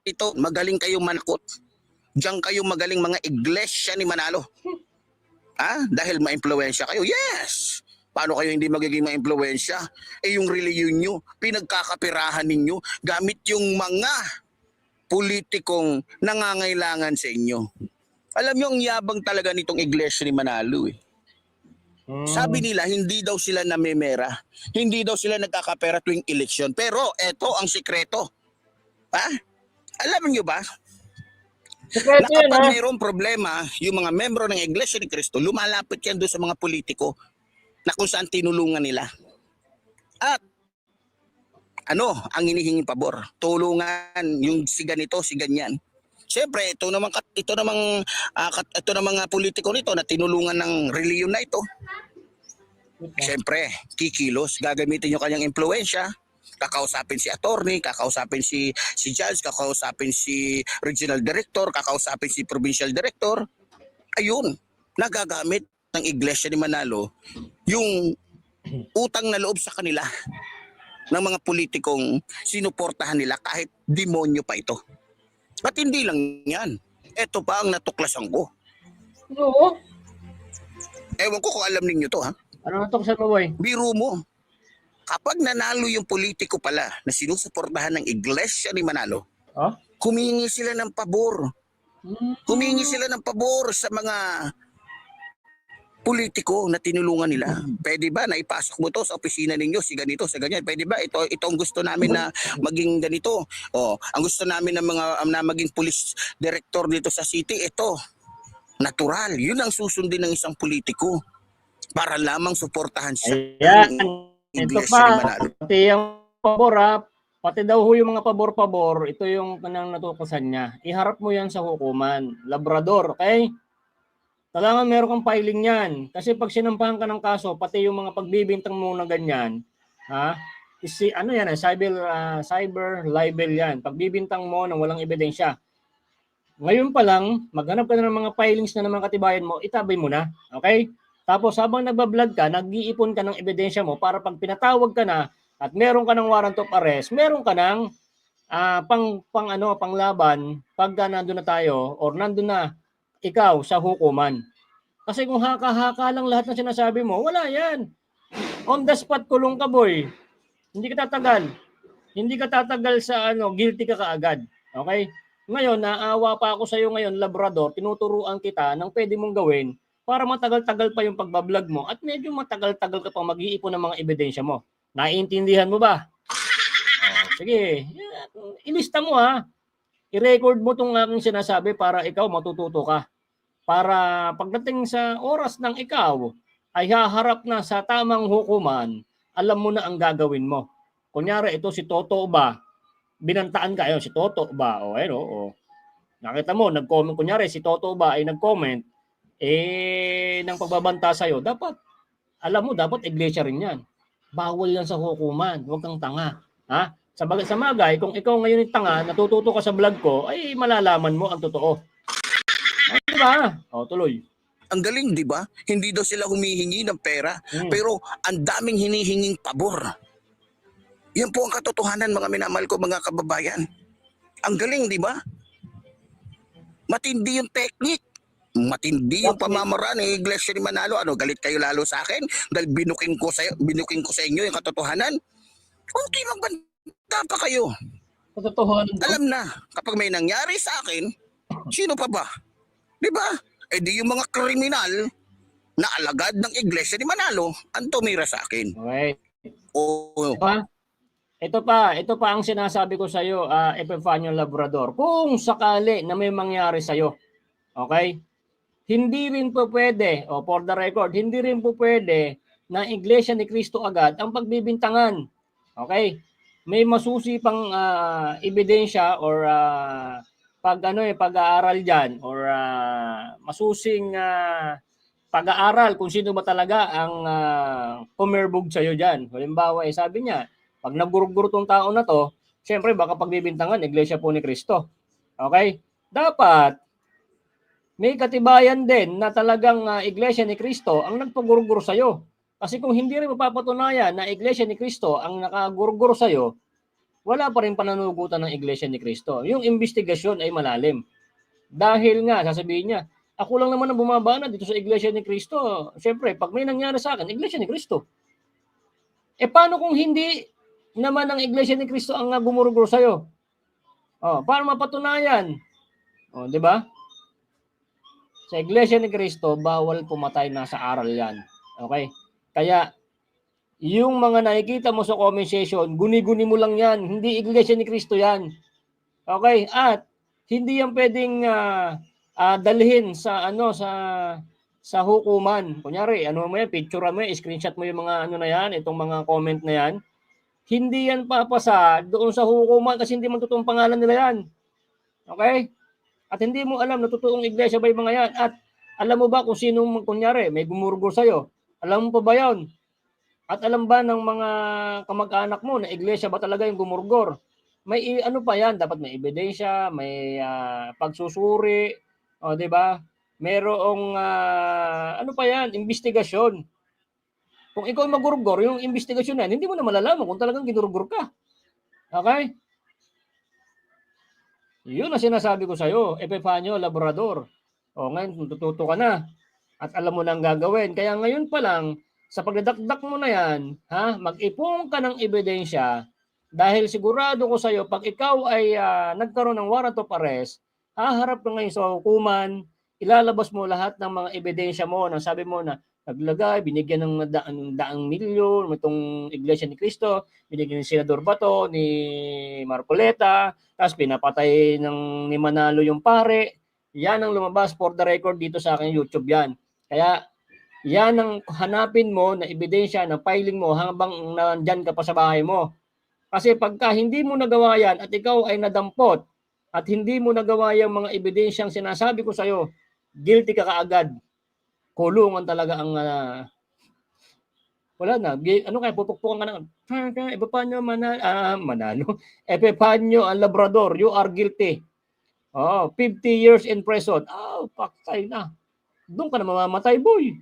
Ito, magaling kayo manakot. Diyan kayo magaling mga iglesia ni Manalo. Dahil ma-impluwensya kayo. Yes! Paano kayo hindi magiging ma-impluwensya? Yung reliyon nyo, pinagkakapirahan ninyo, gamit yung mga politikong nangangailangan sa inyo. Alam nyo, ang yabang talaga nitong iglesia ni Manalo Sabi nila, hindi daw sila namemera. Hindi daw sila nagkakapera tuwing eleksyon. Pero, eto ang sikreto. Alam niyo ba? Na kapag mayroong problema, yung mga membro ng Iglesia ni Cristo, lumalapit yan doon sa mga politiko na kung saan tinulungan nila. At ang hinihinging pabor? Tulungan yung si ganito, si ganyan. Siyempre, ito namang mga politiko nito na tinulungan ng reliyon na ito. Siyempre, kikilos, gagamitin yung kanyang impluwensya. Kakausapin si attorney, kakausapin si judge, kakausapin si regional director, kakausapin si provincial director. Ayun, nagagamit ng Iglesia ni Manalo yung utang na loob sa kanila ng mga politikong sinuportahan nila kahit demonyo pa ito. At hindi lang yan. Ito pa ang natuklasan ko. Oo. Ewan ko kung alam ninyo to Ano natuklasan mo, boy? Biro mo. Kapag nanalo yung politiko pala na sinusuportahan ng Iglesia ni Manalo, humingi sila ng pabor. Humingi sila ng pabor sa mga politiko na tinulungan nila. Pwede ba na ipasok mo to sa opisina ninyo, si ganito, sa ganyan? Pwede ba ito ang gusto namin na maging ganito? Ang gusto namin na maging police director dito sa city, ito. Natural. Yun ang susundin ng isang politiko para lamang suportahan siya. Ayan. Ito pa, pati yung pabor pati daw yung mga pabor-pabor, ito yung kanang natuklasan niya. Iharap mo yan sa hukuman. Labrador, okay? Kailangan meron kang filing yan. Kasi pag sinampahan ka ng kaso, pati yung mga pagbibintang mo na ganyan, cyber libel yan. Pagbibintang mo nang walang ebidensya. Ngayon pa lang, maghanap ka na ng mga filings na naman katibayan mo, itabay mo na. Okay? Tapos habang nagbablog ka, nag-iipon ka ng ebidensya mo para pag pinatawag ka na at meron ka ng warrant of arrest, meron ka ng panglaban pagka nandun na tayo or nandun na ikaw sa hukuman. Kasi kung haka-haka lang lahat ng sinasabi mo, wala yan. On the spot kulong ka, boy. Hindi ka tatagal. Hindi ka tatagal sa guilty ka kaagad. Okay? Ngayon, naawa pa ako sa iyo ngayon, Labrador, tinuturuan kita ng pwede mong gawin para matagal-tagal pa yung pagbablog mo at medyo matagal-tagal ka pang mag-iipon ng mga ebidensya mo. Naiintindihan mo ba? Sige, ilista mo ha. I-record mo itong aking sinasabi para ikaw matututo ka. Para pagdating sa oras ng ikaw ay haharap na sa tamang hukuman, alam mo na ang gagawin mo. Kunyari, ito si Toto ba? Binantaan ka, ayun, si Toto ba? O, ayun, o. Nakita mo, nag-comment, kunyari, si Toto ba ay nag-comment, ng pagbabanta sa'yo, dapat, alam mo, dapat iglesia rin yan. Bawal yan sa hukuman, huwag kang tanga. Ha? Sa bagay, kung ikaw ngayon yung tanga, natututo ka sa vlog ko, ay malalaman mo ang totoo. Ay, diba? O, tuloy. Ang galing, di ba? Hindi daw sila humihingi ng pera, pero ang daming hinihinging pabor. Yan po ang katotohanan, mga minamahal ko, mga kababayan. Ang galing, di ba? Matindi yung technique. Matindi yung pamamaraan ng Iglesia ni Manalo. Ano, galit kayo lalo sa akin dahil binuking ko sa inyo yung katotohanan? Okay, magbanta pa kayo. Katotohanan. Alam na, kapag may nangyari sa akin, sino pa ba? Di ba? Eh di yung mga kriminal na alagad ng Iglesia ni Manalo ang tumira sa akin. Okay. Oo. Ito pa ang sinasabi ko sa iyo, Epifanio Labrador. Kung sakali na may mangyari sa iyo, okay? Hindi rin po pwede, for the record, hindi rin po pwede na Iglesia ni Cristo agad ang pagbibintangan. Okay? May masusi pang ebidensya or pag-aaral diyan or masusing pag-aaral kung sino ba talaga ang pumerbog sa iyo diyan. Halimbawa, sabi niya, pag naguruguro tong tao na to, syempre baka pagbibintangan Iglesia po ni Cristo. Okay? Dapat may katibayan din na talagang Iglesia ni Cristo ang nagpaguruguro sa iyo. Kasi kung hindi rin mapapatunayan na Iglesia ni Cristo ang nakaguruguro sa iyo, wala pa rin pananugutan ng Iglesia ni Cristo. Yung investigasyon ay malalim. Dahil nga, sasabihin niya, ako lang naman ang bumabana dito sa Iglesia ni Cristo. Siyempre, pag may nangyari sa akin, Iglesia ni Cristo. Eh paano kung hindi naman ang Iglesia ni Cristo ang gumuruguro sa iyo? Paano mapatunayan? Di ba? Sa Iglesia ni Cristo, bawal pumatay na sa aral yan. Okay? Kaya, yung mga nakikita mo sa comment section, guni-guni mo lang yan. Hindi Iglesia ni Cristo yan. Okay? At hindi yan pwedeng dalhin sa sa hukuman. Kunyari, mo yan, picture mo yan, screenshot mo yung mga na yan, itong mga comment na yan. Hindi yan papasa doon sa hukuman kasi hindi man totoong pangalan nila yan. Okay? At hindi mo alam na totoong iglesia ba yung mga yan. At alam mo ba kung sinong, kunyari, may gumurugol sa'yo? Alam mo pa ba yun? At alam ba ng mga kamag-anak mo na iglesia ba talaga yung gumurgor? May pa yan, dapat may ebidensya, may pagsusuri, di ba? Merong pa yan, investigasyon. Kung ikaw magurgor, yung investigasyon yan, hindi mo na malalaman kung talagang ginurgor ka. Okay? Yun ang sinasabi ko sa iyo, Epifanio Labrador. Ngayon, tututo ka na at alam mo na ang gagawin. Kaya ngayon pa lang, sa pagdadakdak mo na yan, mag-ipon ka ng ebidensya dahil sigurado ko sa iyo, pag ikaw ay nagkaroon ng warrant of arrest, haharap ka ngayon sa hukuman, ilalabas mo lahat ng mga ebidensya mo, nang sabi mo na naglagay, binigyan ng daang milyon, itong Iglesia ni Cristo, binigyan ni Senador Bato, ni Marcoleta, tapos pinapatay ni Manalo yung pare. Yan ang lumabas for the record dito sa aking YouTube yan. Kaya yan ang hanapin mo na ebidensya na filing mo habang nandyan ka pa sa bahay mo. Kasi pagka hindi mo nagawa yan at ikaw ay nadampot at hindi mo nagawa yung mga ebidensyang sinasabi ko sa iyo, guilty ka kaagad. Kulungan talaga ang wala na. Kaya pupukpukan ka na. Epifanio Manalo. Epifanio ang Labrador. You are guilty. 50 years in prison. Paktay na. Doon ka na mamamatay, boy.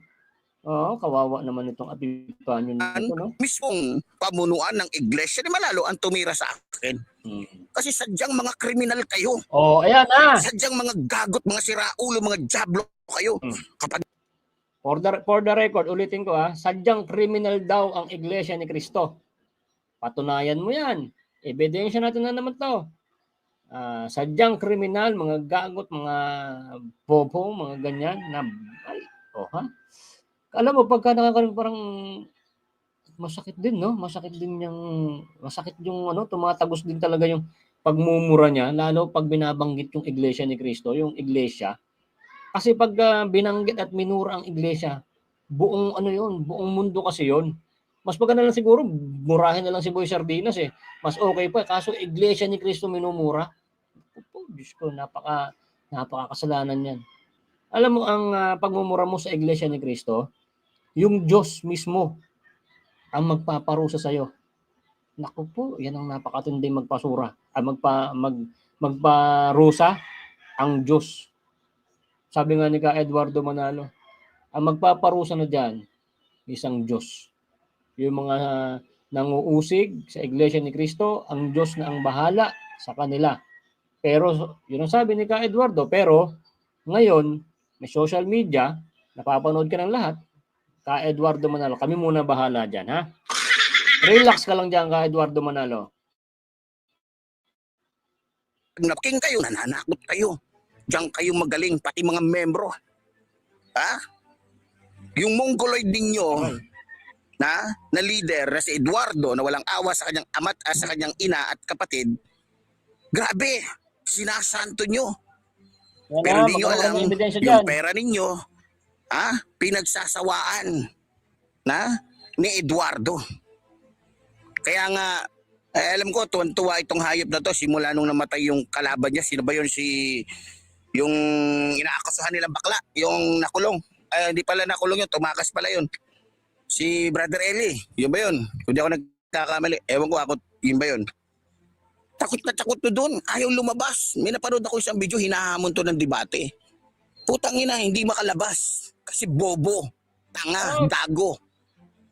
Oo, kawawa naman itong Epifanio nito, no? Mismong pamunuan ng iglesia ni Manalo ang tumira sa akin. Kasi sadyang mga kriminal kayo. Oh, ayan na. Sadyang mga gagot, mga siraulo, mga jablo kayo. Kapag For the record, ulitin ko sadyang criminal daw ang Iglesia ni Cristo. Patunayan mo yan. Ebidensya natin na naman to. Sadyang kriminal, mga gagot, mga bobo, mga ganyan na alam mo pagka nakakaroon parang masakit din, no? Masakit yung tumatagos din talaga yung pagmumura niya, lalo pag binabanggit yung Iglesia ni Cristo, yung Iglesia. Kasi pag binanggit at minura ang Iglesia, buong buong mundo kasi yon. Mas maganda lang siguro, murahin na lang si Boy Sardinas eh. Mas okay pa, kaso Iglesia ni Cristo minumura. Diyos ko, napakakasalanan yan. Alam mo, ang pagmumura mo sa Iglesia ni Cristo, yung Diyos mismo ang magpaparusa sa'yo. Naku po, yan ang napakatinding magpasura. Magparusa ang Diyos. Sabi nga ni Ka Eduardo Manalo, ang magpaparusa na dyan, isang Diyos. Yung mga nanguusig sa Iglesia ni Cristo, ang Diyos na ang bahala sa kanila. Pero, yun ang sabi ni Ka Eduardo, pero ngayon, may social media, napapanood ka ng lahat, Ka Eduardo Manalo, kami muna bahala dyan, ha? Relax ka lang dyan, Ka Eduardo Manalo. naking kayo, nananakot kayo. Diyan kayo magaling, pati mga membro. Yung mongoloid ninyo, na leader na si Eduardo, na walang awa sa kanyang amat, sa kanyang ina at kapatid, grabe, sinasanto nyo. Pero hindi nyo alam, yung pera ninyo, pinagsasawaan ni Eduardo. Kaya nga, alam ko, tuwan-tuwa itong hayop na to, simula nung namatay yung kalaban niya. Sino ba yun? Yung inaakasuhan nilang bakla, yung nakulong. Hindi pala nakulong yun, tumakas pala yun. Si Brother Eli, yun ba yun? Kung di ako nagkakamali, ewan ko ako, yun ba yun? Takot na doon, ayaw lumabas. May napanood ako isang video, hinahamon to ng debate. Putang ina, hindi makalabas. Kasi bobo, tanga, gago.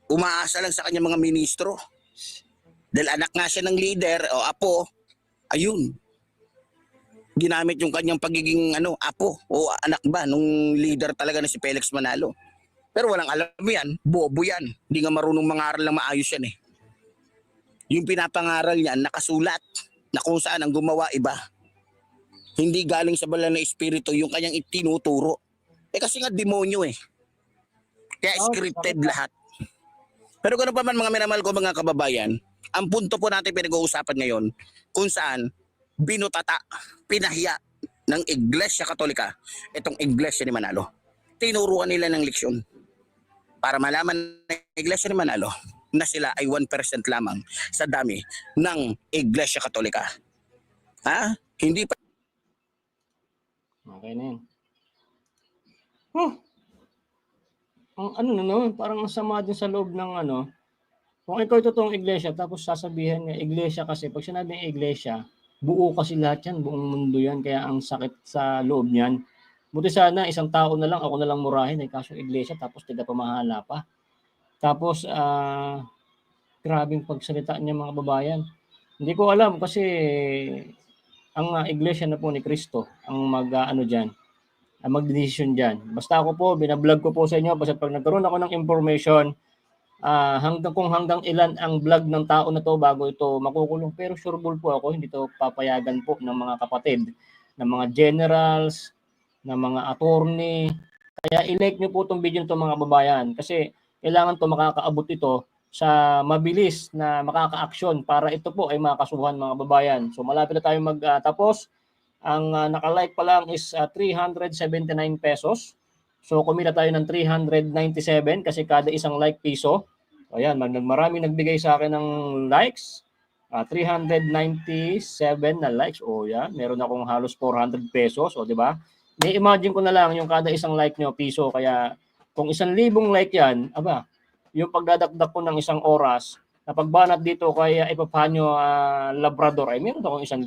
Umaasa lang sa kanya mga ministro. Dahil anak nga siya ng leader o apo, ayun. Ginamit yung kanyang pagiging apo o anak ba nung leader talaga na si Felix Manalo. Pero walang alam yan, bobo yan. Hindi nga marunong mangaral lang maayos yan eh. Yung pinapangaral niya, nakasulat na kung saan ang gumawa iba. Hindi galing sa banal na espiritu yung kanyang itinuturo. Kasi nga demonyo eh. Kaya scripted lahat. Pero kung pa man mga minamahal ko mga kababayan, ang punto po natin pinag-uusapan ngayon kung saan binutata, pinahiya ng Iglesia Katolika itong Iglesia ni Manalo. Tinuruan nila ng leksyon para malaman ng Iglesia ni Manalo na sila ay 1% lamang sa dami ng Iglesia Katolika. Hindi pa. Okay na yan. Parang ang sama din sa loob ng kung ikaw totoong iglesia, tapos sasabihin nga, iglesia kasi, pag sinabing iglesia, buo kasi lahat yan, buong mundo yan, kaya ang sakit sa loob niyan. Buti sana, isang tao na lang, ako na lang murahin, kaso iglesia, tapos tiga pamahala pa. Tapos, grabing pagsalita niya mga babayan. Hindi ko alam kasi ang iglesia na po ni Cristo, ang magdedesisyon dyan. Basta ako po, binablog ko po sa inyo, basta pag nagkaroon ako ng information, hanggang ilan ang vlog ng tao na to bago ito makukulong. Pero sureball po ako, hindi to papayagan po ng mga kapatid, ng mga generals, ng mga attorney. Kaya i-like nyo po itong video nito mga babayan kasi kailangan to makakaabot ito sa mabilis na makaka-action para ito po ay makasuhan mga babayan. So malapit na tayo magtapos. Ang naka-like pa lang is 379 pesos. So kumita tayo ng 397 kasi kada isang like piso. Ayan, marami nagbigay sa akin ng likes. 397 na likes. Yan, meron akong halos 400 pesos, di ba? I-imagine ko na lang yung kada isang like nyo piso, kaya kung 1,000 like yan, yung pagdadagdag ko ng isang oras, na pagbanat dito kay Epifanio Labrador, ay meron akong 1,000.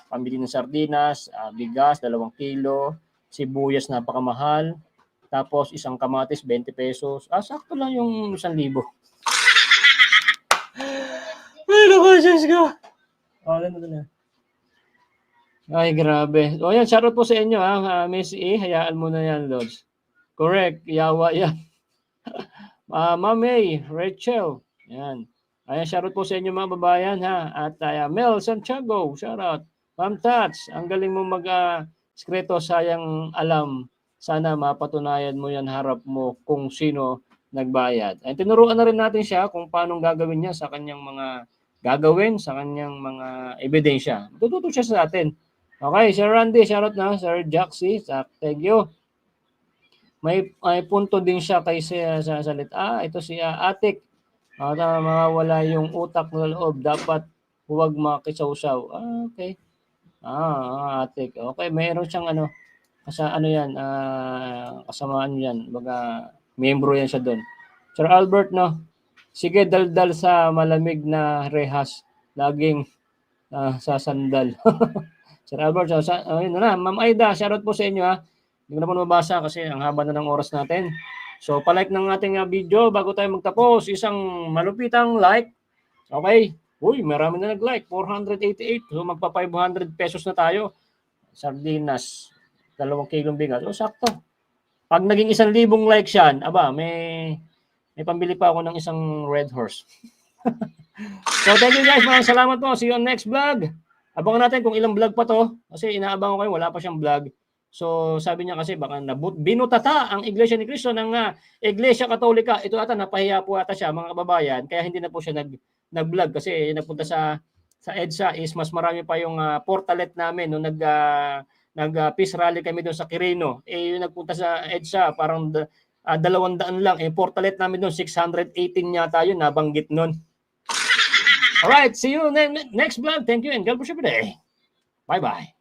Pambili ng sardinas, bigas, 2 kilo, sibuyas napakamahal, Tapos isang kamatis, 20 pesos. Sakto lang yung 1,000. Ay, naku, Diyos ko. Ay, grabe. O yan, shoutout po sa inyo, Miss E. Hayaan mo na yan, Lods. Correct. Yawa yan. Mamay, Rachel. Yan. Ayan, shoutout po sa inyo mga babayan, ha. At Mel Santiago, shoutout. Ma'am Tats, ang galing mo mag-skreto, sayang alam. Sana mapatunayan mo yan harap mo kung sino nagbayad. Ay, tinuruan na rin natin siya kung paano gagawin niya sa kanyang mga gagawin, sa kanyang mga ebidensya. Tututo siya sa atin. Okay, Sir Randy, shoutout na. Sir Jaxie, thank you. May punto din siya kay sa salit. Ito si Atik. Mawawala yung utak na loob. Dapat huwag makisawsaw. Okay. Atik. Okay, mayroon siyang kasamaan yan. Baga, membro yan siya doon. Sir Albert, no? Sige, daldal sa malamig na rehas. Laging sasandal. Sir Albert, yun na. Ma'am Aida, shoutout po sa inyo, ha. Hindi ko na po mabasa kasi ang haba na ng oras natin. So, palike ng ating video bago tayo magtapos. Isang malupitang like. Okay. Uy, marami na nag-like. 488. So, magpa 500 pesos na tayo. Sardinas. 2 kilong bigas. So, sakto. Pag naging 1,000 likes yan, may pambili pa ako ng isang red horse. So, thank you guys. Maraming salamat po. See you on next vlog. Abangan natin kung ilang vlog pa to. Kasi inaabang ko kayo, wala pa siyang vlog. So, sabi niya kasi baka binutata ang Iglesia ni Cristo ng Iglesia Katolika. Ito ata, napahiya po ata siya, mga kababayan. Kaya hindi na po siya nag-vlog kasi nagpunta sa EDSA is mas marami pa yung portalet namin nung nag-peace rally kami doon sa Quirino. Yung nagpunta sa EDSA, parang 200 lang. Portalet namin doon, 618 yata yun, nabanggit nun. Alright, see you next vlog. Thank you and God bless you today. Bye-bye.